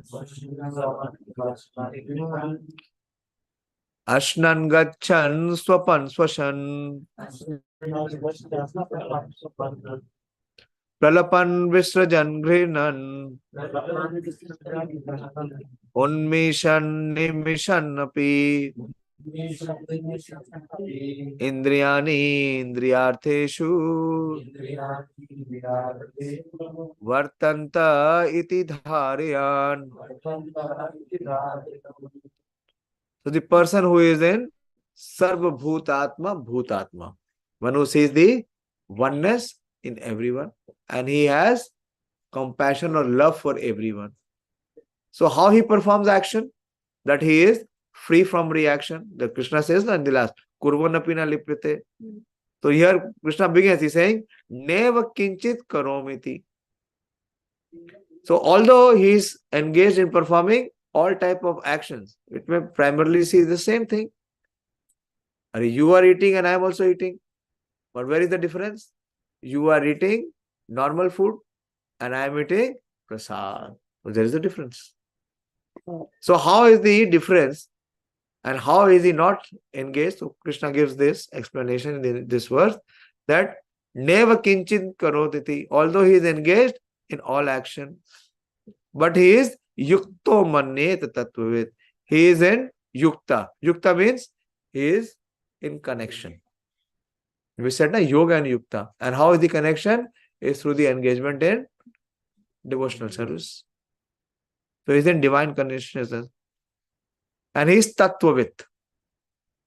Speaker 1: Ashnan gachan swapan swashan. Pralapan Visrajan Grinan Unmishan Nimishan Api Indriyani Indriyartheshu Vartanta iti dharayan. So the person who is in Sarva Bhutatma Bhutatma, one who sees the oneness in everyone and he has compassion or love for everyone. So how he performs action? That he is free from reaction. The Krishna says in the last, Kurvanapina lipyate. So here Krishna begins, he's saying, Neva kinchit karomiti. So although he is engaged in performing all type of actions, it may primarily see the same thing. You are eating and I am also eating. But where is the difference? You are eating normal food and I am eating prasad. So there is a difference. So how is the difference and how is he not engaged? So Krishna gives this explanation in this verse that Neva kinchin karoditi, although he is engaged in all action, but he is yukto mannet tattvavid. He is in yukta. Yukta means he is in connection. We said na yoga and yukta. And how is the connection? Is through the engagement in devotional service. So he is in divine consciousness. And he is tattvavit.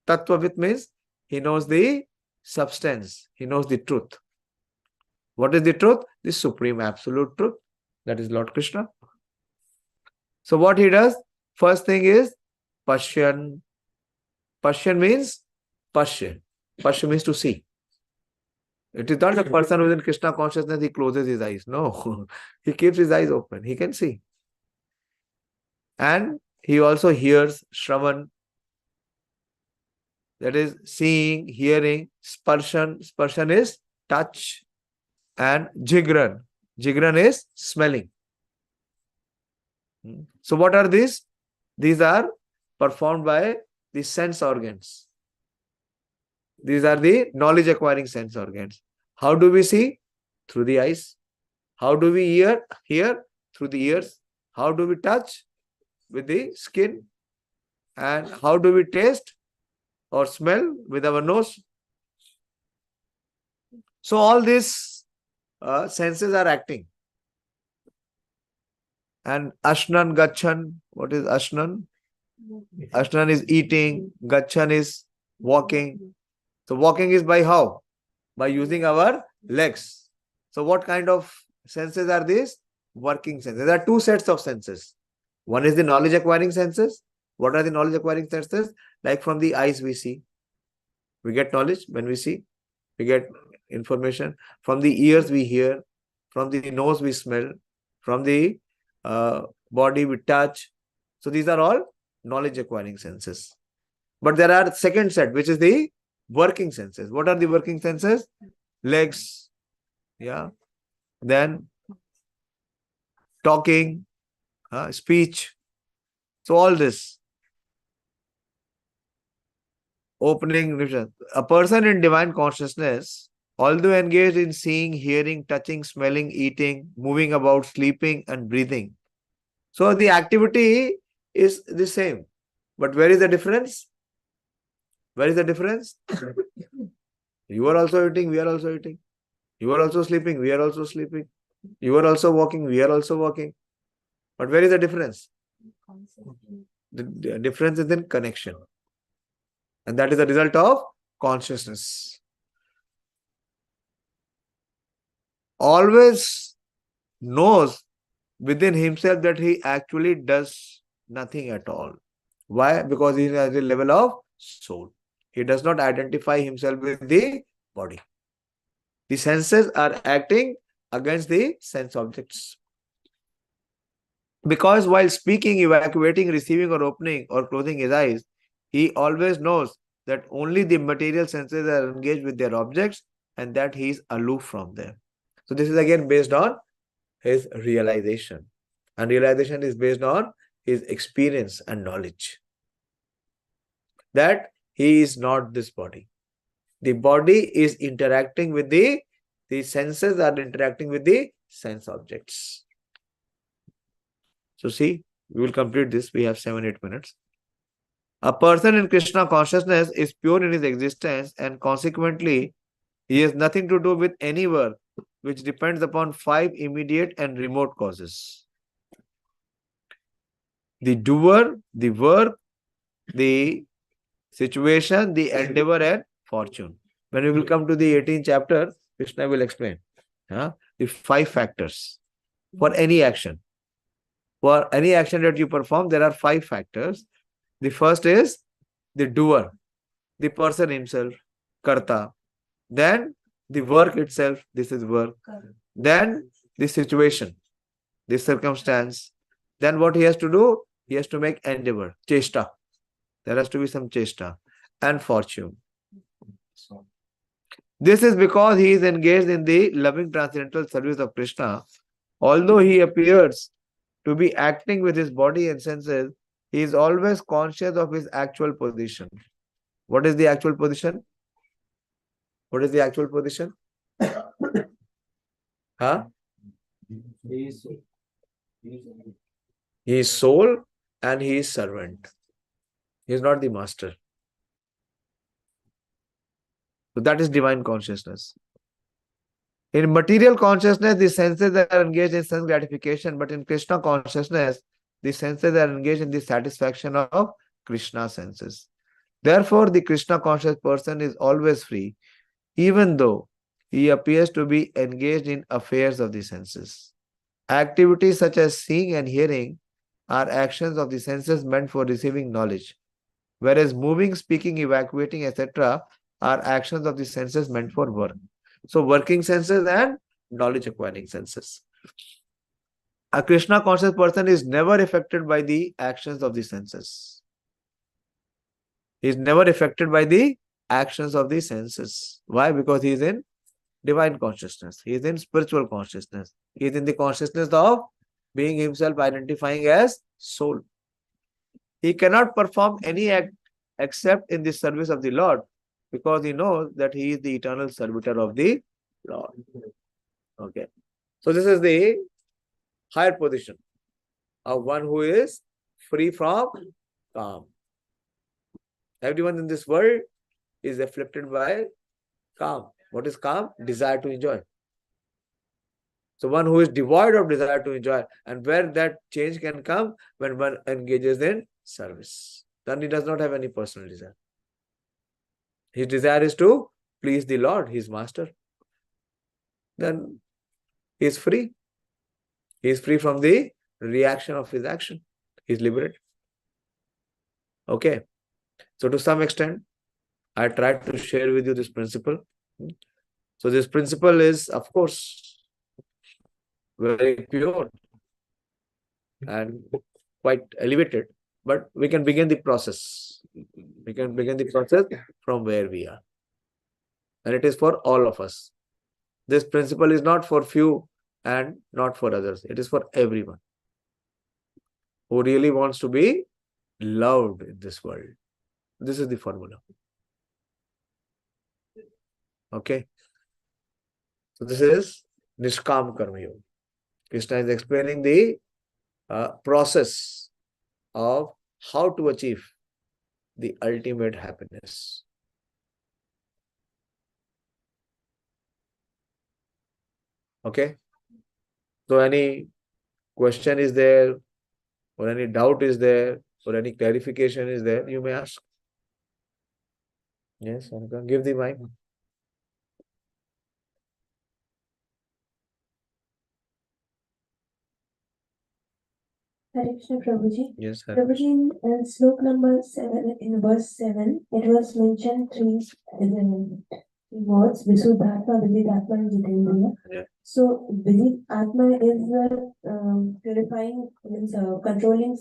Speaker 1: Tattvavit means he knows the substance. He knows the truth. What is the truth? The supreme absolute truth. That is Lord Krishna. So what he does? First thing is Pashyan. Pashyan means Pashya. Pashya means to see. It is not a person who is in Krishna consciousness, he closes his eyes. No. He keeps his eyes open. He can see. And he also hears Shravan. That is seeing, hearing. Sparshan. Sparshan is touch. And Jigran. Jigran is smelling. So what are these? These are performed by the sense organs. These are the knowledge acquiring sense organs. How do we see? Through the eyes. How do we hear? Hear through the ears. How do we touch? With the skin. And how do we taste or smell? With our nose. So all these senses are acting. And Ashnan, Gachan. What is Ashnan? Ashnan is eating. Gachan is walking. So walking is by how? By using our legs. So what kind of senses are these? Working senses. There are two sets of senses. One is the knowledge acquiring senses. What are the knowledge acquiring senses? Like from the eyes we see. We get knowledge when we see. We get information. From the ears we hear. From the nose we smell. From the body we touch. So these are all knowledge acquiring senses. But there are second set, which is the working senses. What are the working senses? Legs. Yeah. Then talking, speech. So all this. Opening. A person in divine consciousness, although engaged in seeing, hearing, touching, smelling, eating, moving about, sleeping and breathing. So the activity is the same. But where is the difference? Where is the difference? You are also eating, we are also eating. You are also sleeping, we are also sleeping. You are also walking, we are also walking. But where is the difference? The difference is in connection. And that is the result of consciousness. Always knows within himself that he actually does nothing at all. Why? Because he is at the level of soul. He does not identify himself with the body. The senses are acting against the sense objects. Because while speaking, evacuating, receiving or opening or closing his eyes, he always knows that only the material senses are engaged with their objects and that he is aloof from them. So this is again based on his realization. And realization is based on his experience and knowledge. That he is not this body. The body is interacting with the senses are interacting with the sense objects. So see, we will complete this. We have 7-8 minutes. A person in Krishna consciousness is pure in his existence, and consequently, he has nothing to do with any work which depends upon 5 immediate and remote causes: the doer, the work, the situation, the endeavor, and fortune. When we will come to the 18th chapter, Krishna will explain the 5 factors for any action. For any action that you perform, there are 5 factors. The first is the doer, the person himself, karta. Then the work itself, this is work. Then the situation, the circumstance. Then what he has to do? He has to make endeavor, chesta. There has to be some chesta. And fortune. This is because he is engaged in the loving transcendental service of Krishna. Although he appears to be acting with his body and senses, he is always conscious of his actual position. What is the actual position? What is the actual position? Huh? He is soul and he is servant. He is not the master. So that is divine consciousness. In material consciousness, the senses are engaged in sense gratification, but in Krishna consciousness, the senses are engaged in the satisfaction of Krishna senses. Therefore, the Krishna conscious person is always free, even though he appears to be engaged in affairs of the senses. Activities such as seeing and hearing are actions of the senses meant for receiving knowledge, whereas moving, speaking, evacuating, etc. are actions of the senses meant for work. So, working senses and knowledge acquiring senses. A Krishna conscious person is never affected by the actions of the senses. He is never affected by the actions of the senses. Why? Because he is in divine consciousness. He is in spiritual consciousness. He is in the consciousness of being himself identifying as soul. He cannot perform any act except in the service of the Lord, because he knows that he is the eternal servitor of the Lord. Okay. So this is the higher position of one who is free from calm. Everyone in this world is afflicted by calm. What is calm? Desire to enjoy. So one who is devoid of desire to enjoy, and where that change can come when one engages in service. Then he does not have any personal desire. His desire is to please the Lord, his master. Then he is free. He is free from the reaction of his action. He is liberated. Okay. So to some extent, I tried to share with you this principle. So this principle is, of course, very pure and quite elevated, but we can begin the process. We can begin the process from where we are. And it is for all of us. This principle is not for few and not for others. It is for everyone who really wants to be loved in this world. This is the formula. Okay. So this is Nishkam Karma Yoga. Krishna is explaining the process of how to achieve the ultimate happiness. Okay. So any question is there, or any doubt is there, or any clarification is there, you may ask. Yes, Anika, give the mic.
Speaker 5: Hare Krishna, Prabhuji.
Speaker 1: Yes, sir.
Speaker 5: Prabhuji, in slok number 7, in verse 7, it was mentioned three words, Visuddhatma, Vidithatma, and Jitendriya.
Speaker 1: Yeah.
Speaker 5: So, Vidithatma is purifying, means controlling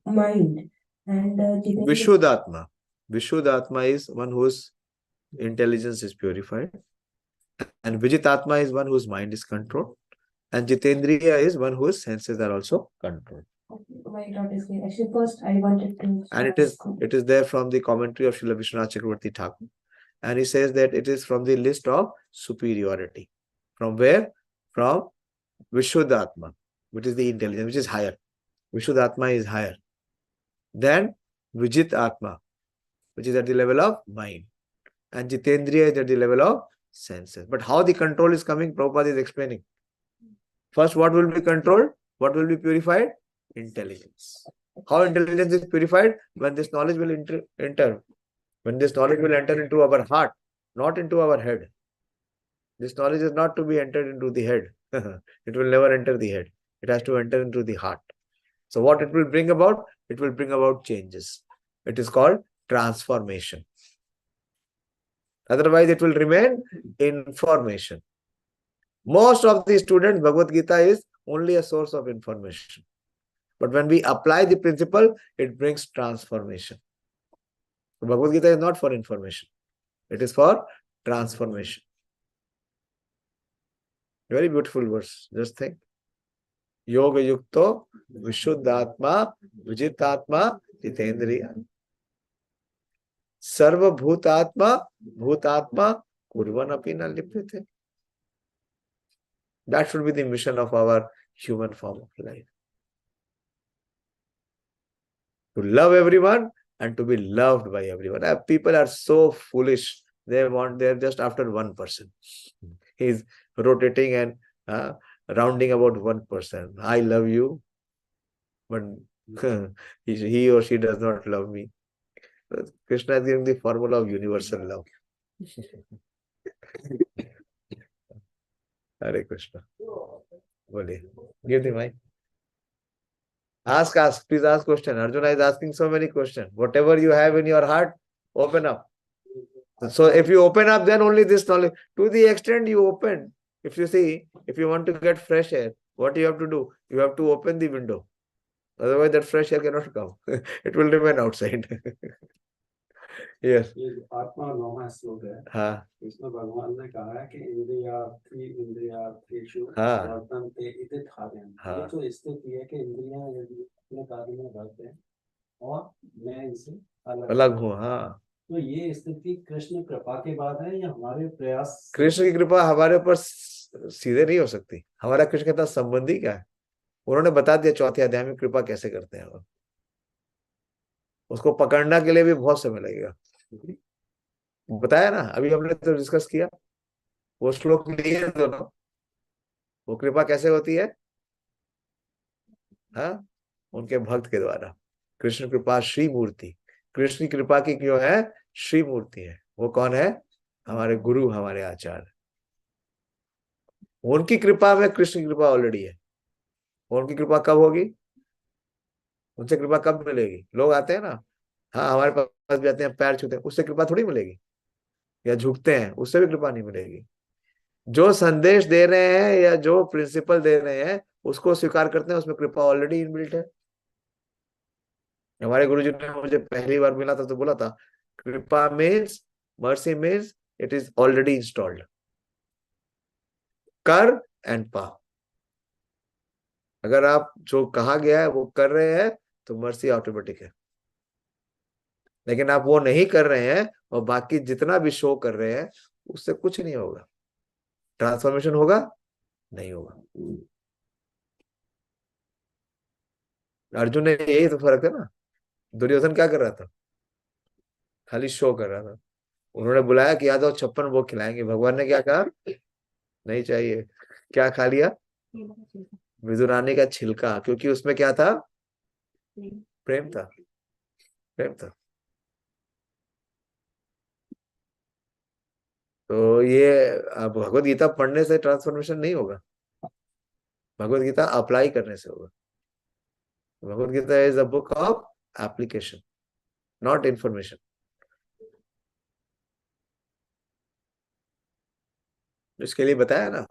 Speaker 5: mind. And Jitendriya.
Speaker 1: Vishuddhatma. Vishuddhatma is one whose intelligence is purified. And Vijitatma is one whose mind is controlled. And Jitendriya is one whose senses are also controlled.
Speaker 5: My doubt is clear. Actually, first I wanted to.
Speaker 1: And it is there from the commentary of Srila Vishwanath Chakravarti Thakur. and he says that it is from the list of superiority. From where? From Vishuddhatma, which is the intelligence, which is higher. Vishuddhatma is higher. Then Vijit Atma, which is at the level of mind. And Jitendriya is at the level of senses. But how the control is coming, Prabhupada is explaining. First, what will be controlled? What will be purified? Intelligence. How intelligence is purified? When this knowledge will enter. When this knowledge will enter into our heart, not into our head. This knowledge is not to be entered into the head. It will never enter the head. It has to enter into the heart. So what it will bring about? It will bring about changes. It is called transformation. Otherwise, it will remain information. Most of the students, Bhagavad Gita is only a source of information. But when we apply the principle, it brings transformation. So Bhagavad Gita is not for information. It is for transformation. Very beautiful verse. Just think. Yoga yukto vishuddhatma vijitatma jitendriya. Sarva bhutatma kurvan api na lipyate. That should be the mission of our human form of life. To love everyone and to be loved by everyone. People are so foolish. They're just after one person. He's rotating and rounding about one person. I love you, but he or she does not love me. Krishna is giving the formula of universal love. Hare Krishna. Bole. Give the mic. Ask. Please ask question. Arjuna is asking so many questions. Whatever you have in your heart, open up. So if you open up, then only this knowledge. To the extent you open, if you want to get fresh air, what you have to do? You have to open the window. Otherwise, that fresh air cannot come. It will remain outside. Yes.
Speaker 4: ये जो आत्मा नौमा श्लोक है,
Speaker 1: हाँ.
Speaker 4: इसमें भगवान ने कहा है कि इंद्रियार्थेषु
Speaker 1: हाँ.
Speaker 4: वर्तन्ते इति धारयन्।
Speaker 1: हाँ.
Speaker 4: ये जो स्थिति है कि इंद्रियां यदि अपने कार्य में रहते हैं और मैं इनसे
Speaker 1: अलग हूँ. हाँ.
Speaker 4: तो ये स्थिति कृष्ण कृपा के बाद है या हमारे प्रयास?
Speaker 1: कृष्ण की कृपा हमारे ऊपर सीधे नहीं हो सकती. हमारा कृष्ण के साथ संबंध ही क्या है? उन्होंने बता दिया चौथे अध्याय में कृपा कैसे करते हैं. उसको पकड़ना के लिए भी बहुत समय लगेगा. बताया ना, अभी हमने तो डिस्कस किया. वो श्लोक लिए दोनों. वो कृपा कैसे होती है? हाँ, उनके भक्त के द्वारा. कृष्ण कृपा श्री मूर्ति. कृष्ण की कृपा की क्यों है? श्री मूर्ति है. वो कौन है? हमारे गुरु, हमारे आचार्य. उनकी कृपा में कृष्ण की कृपा ऑलरेडी है. उनकी कृपा कब होगी? उनसे कृपा कब मिलेगी? लोग आते हैं ना, हाँ हमारे पास भी आते हैं, पैर छूते हैं, उससे कृपा थोड़ी मिलेगी. या झुकते हैं, उससे भी कृपा नहीं मिलेगी. जो संदेश दे रहे हैं या जो प्रिंसिपल दे रहे हैं उसको स्वीकार करते हैं, उसमें कृपा ऑलरेडी इनबिल्ट है. हमारे गुरुजी ने मुझे पहली बार मिला था तो बोला था, कृपा means, mercy means it is already installed. कर एंड पा. अगर आप जो कहा गया है वो कर रहे हैं तो मर्सी ऑटोमेटिक है. लेकिन आप वो नहीं कर रहे हैं और बाकी जितना भी शो कर रहे हैं उससे कुछ नहीं होगा. ट्रांसफॉर्मेशन होगा? नहीं होगा. अर्जुन ने यही तो फर्क है ना. दुर्योधन क्या कर रहा था? खाली शो कर रहा था. उन्होंने बुलाया कि आ जाओ 56 भोग खिलाएंगे. भगवान ने क्या कहा? नहीं चाहिए. क्या खा लिया? विदुरानी का छिलका. क्योंकि उसमें क्या था? प्रेम था. प्रेम था. तो ये भगवत गीता पढ़ने से ट्रांसफॉर्मेशन नहीं होगा. भगवत गीता अप्लाई करने से होगा. Bhagavad Gita is a book of application, not information. इसके लिए बताया ना,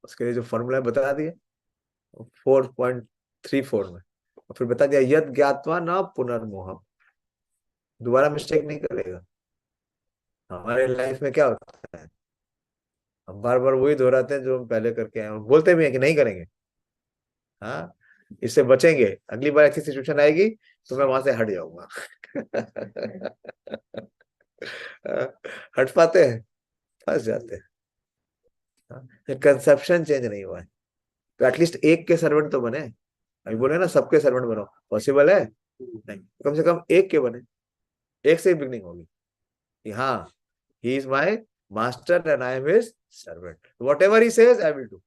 Speaker 1: उसके लिए जो फॉर्मूला बता दिए 4.34 में, और फिर बता दिया यद ज्ञात्वा न पुनर्मोहम. दोबारा मिस्टेक नहीं करेगा. हमारे लाइफ में क्या होता है? हम बार बार वही दोहराते हैं जो हम पहले करके आए. बोलते भी हैं कि नहीं करेंगे. हाँ, इससे बचेंगे. अगली बार ऐसी सिचुएशन आएगी तो मैं वहां से हट जाऊंगा. हट पाते हैं, फंस जाते हैं। कंसेप्शन चेंज नहीं हुआ है, तो एटलीस्ट एक के सर्वेंट तो बने। अभी बोले ना सबके सर्वेंट बनो, पॉसिबल है नहीं, कम से कम एक के बने, एक से ही बिगनिंग होगी कि हाँ, he is my master and I am his servant, whatever he says I will do,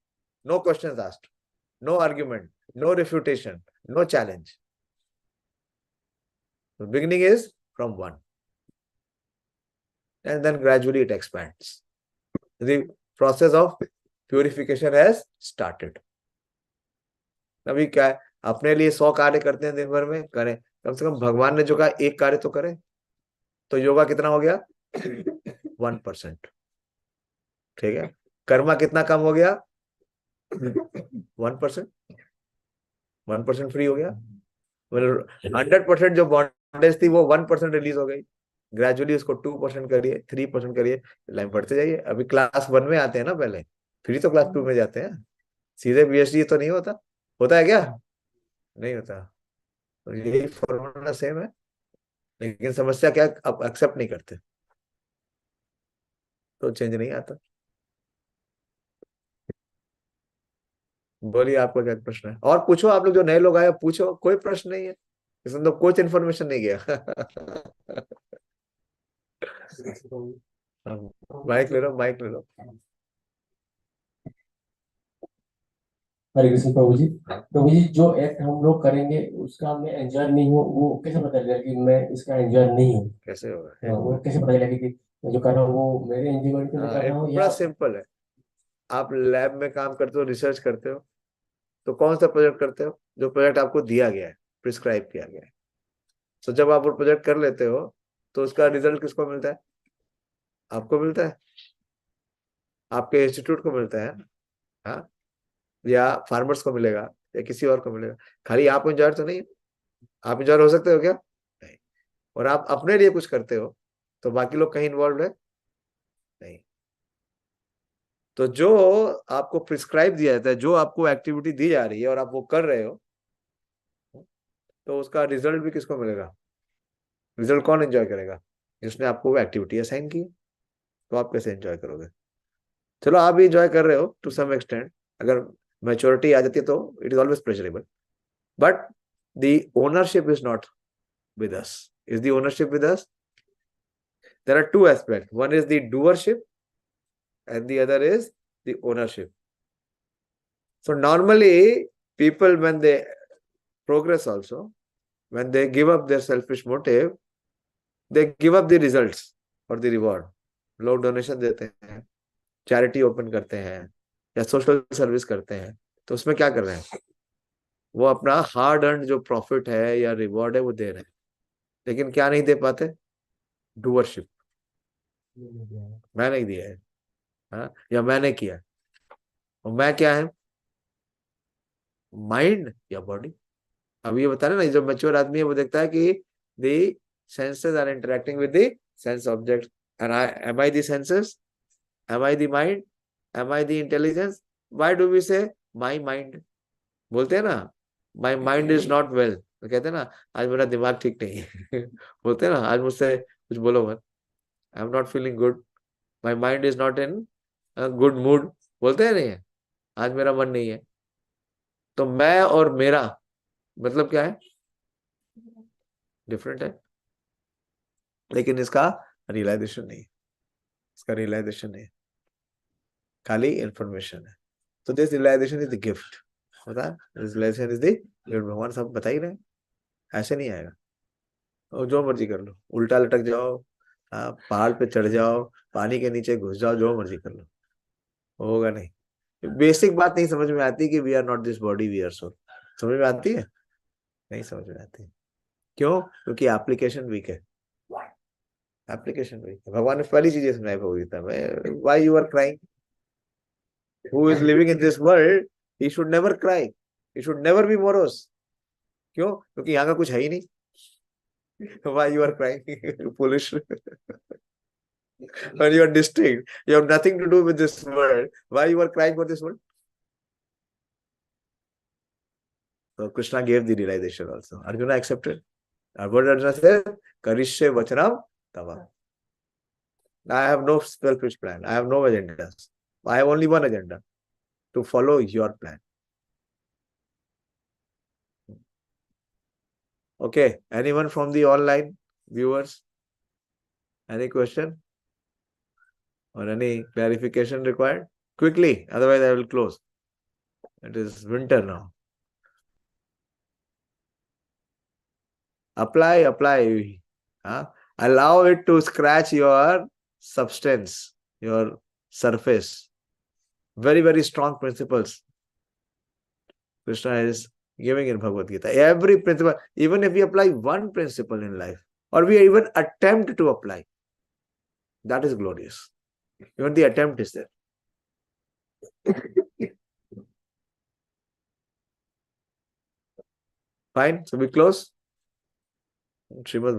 Speaker 1: no question asked, no argument, no refutation, no challenge. Beginning is from one and then gradually it expands. The process of purification has started. अभी क्या है, अपने लिए 100 कार्य करते हैं दिन भर में, करें, कम से कम भगवान ने जो कहा एक कार्य तो करें, तो योगा कितना हो गया 1%, ठीक है, कर्मा कितना कम हो गया 1%, 1% फ्री हो गया, मतलब 100% जो बॉन्डेज थी वो 1% रिलीज हो गई, ग्रेजुअली उसको 2% करिए, 3% करिए, लाइन बढ़ते जाइए। अभी क्लास 1 में आते हैं ना पहले, फिर तो क्लास 2 में जाते हैं, सीधे पीएचडी तो नहीं होता, होता है क्या, नहीं होता, तो यही फॉर्मूला सेम है, लेकिन समस्या क्या, अब एक्सेप्ट नहीं करते तो चेंज नहीं आता। बोलिए आपका क्या प्रश्न है, और पूछो, आप लोग जो नए लोग आए पूछो, कोई प्रश्न नहीं है, इसमें तो कुछ इन्फॉर्मेशन नहीं गया। माइक ले लो, माइक ले लो।
Speaker 4: हरे कृष्ण प्रभु जी। प्रभु जी, जो एक्ट हम लोग करेंगे उसका मैं एंजॉय नहीं हूँ, वो कैसे पता चलेगा कि मैं इसका एंजॉय नहीं हूँ?
Speaker 1: कैसे होगा,
Speaker 4: वो कैसे पता चलेगा कि मैं जो कर रहा हूँ वो मेरे एंजॉयमेंट के लिए कर रहा हूँ
Speaker 1: बड़ा
Speaker 4: या?
Speaker 1: सिंपल है, आप लैब में काम करते हो, रिसर्च करते हो, तो कौन सा प्रोजेक्ट करते हो, जो प्रोजेक्ट आपको दिया गया है, प्रिस्क्राइब किया गया है। तो जब आप वो प्रोजेक्ट कर लेते हो तो उसका रिजल्ट किसको मिलता है, आपको मिलता है, आपके इंस्टीट्यूट को मिलता है, हाँ, या फार्मर्स को मिलेगा, या किसी और को मिलेगा। खाली आप इंजॉय तो नहीं, आप इंजॉय हो सकते हो क्या, नहीं, और आप अपने लिए कुछ करते हो तो बाकी लोग कहीं इन्वॉल्व है नहीं। तो जो आपको प्रिस्क्राइब दिया जाता है, जो आपको एक्टिविटी दी जा रही है और आप वो कर रहे हो, तो उसका रिजल्ट भी किसको मिलेगा, रिजल्ट कौन एंजॉय करेगा, जिसने आपको वो एक्टिविटी असाइन की, तो आप कैसे एंजॉय करोगे। चलो आप भी एंजॉय कर रहे हो टू सम एक्सटेंट, अगर मैच्योरिटी आ जाती है तो it is always pleasurable, but the ownership is not with us. Is the ownership with us? There are two aspects. One is the doership and the other is the ownership. So normally people, when they progress also, when they give up their selfish motive, they give up the results or the reward. लोग donation देते हैं, charity open करते हैं, या social service करते हैं, तो उसमें क्या कर रहे हैं, वो अपना हार्ड अर्न जो प्रॉफिट है या रिवॉर्ड है वो दे रहे हैं, लेकिन क्या नहीं दे पाते, डूअरशिप, मैं नहीं दिया है, हाँ, या मैंने किया, और मैं क्या है, माइंड या बॉडी। अब ये बता रहे ना, जो मैच्योर आदमी है वो देखता है कि the senses are interacting with the sense object, and I am I the senses, am I the mind, am I the intelligence, why do we say my mind, बोलते हैं ना, my mind is not well, तो कहते हैं ना आज मेरा दिमाग ठीक नहीं है। बोलते हैं ना आज मुझसे कुछ बोलो मत, I am not feeling good, my mind is not in good mood, बोलते हैं नहीं, आज मेरा मन नहीं है। तो मैं और मेरा मतलब क्या है, डिफरेंट है, लेकिन इसका रियलाइजेशन नहीं, इसका रियलाइजेशन नहीं, खाली इंफॉर्मेशन है। तो this realization is the gift, होता है, रियलाइजेशन इज द गिफ्ट, भगवान सब बता ही रहे हैं, ऐसे नहीं आएगा। और जो मर्जी कर लो, उल्टा लटक जाओ, पहाड़ पे चढ़ जाओ, पानी के नीचे घुस जाओ, जो मर्जी कर लो, होगा नहीं। बेसिक बात नहीं समझ में आती कि we are not this body, we are soul, समझ में आती है, नहीं समझ में आती, क्यों, क्योंकि एप्लीकेशन वीक है, एप्लीकेशन वीक है। भगवान ने पहली चीज सुनाई भगवदगीता में, why you are crying, who is living in this world, he should never cry, he should never be morose, क्यों, क्योंकि यहाँ का कुछ है ही नहीं। Why you are crying, foolish, when you are distinct, you have nothing to do with this world, why you are crying for this world? So Krishna gave the realization also. Arjuna accepted. And what Arjuna said? Karishye vachanam tava. I have no selfish plan. I have no agendas. I have only one agenda, to follow your plan. Okay. Anyone from the online viewers? Any question? Or any clarification required? Quickly, otherwise I will close. It is winter now. Apply. Allow it to scratch your substance, your surface. Very, very strong principles Krishna is giving in Bhagavad Gita. Every principle, even if we apply one principle in life, or we even attempt to apply, that is glorious. Even the attempt is there. Fine. So we close. Srimad Bhagavad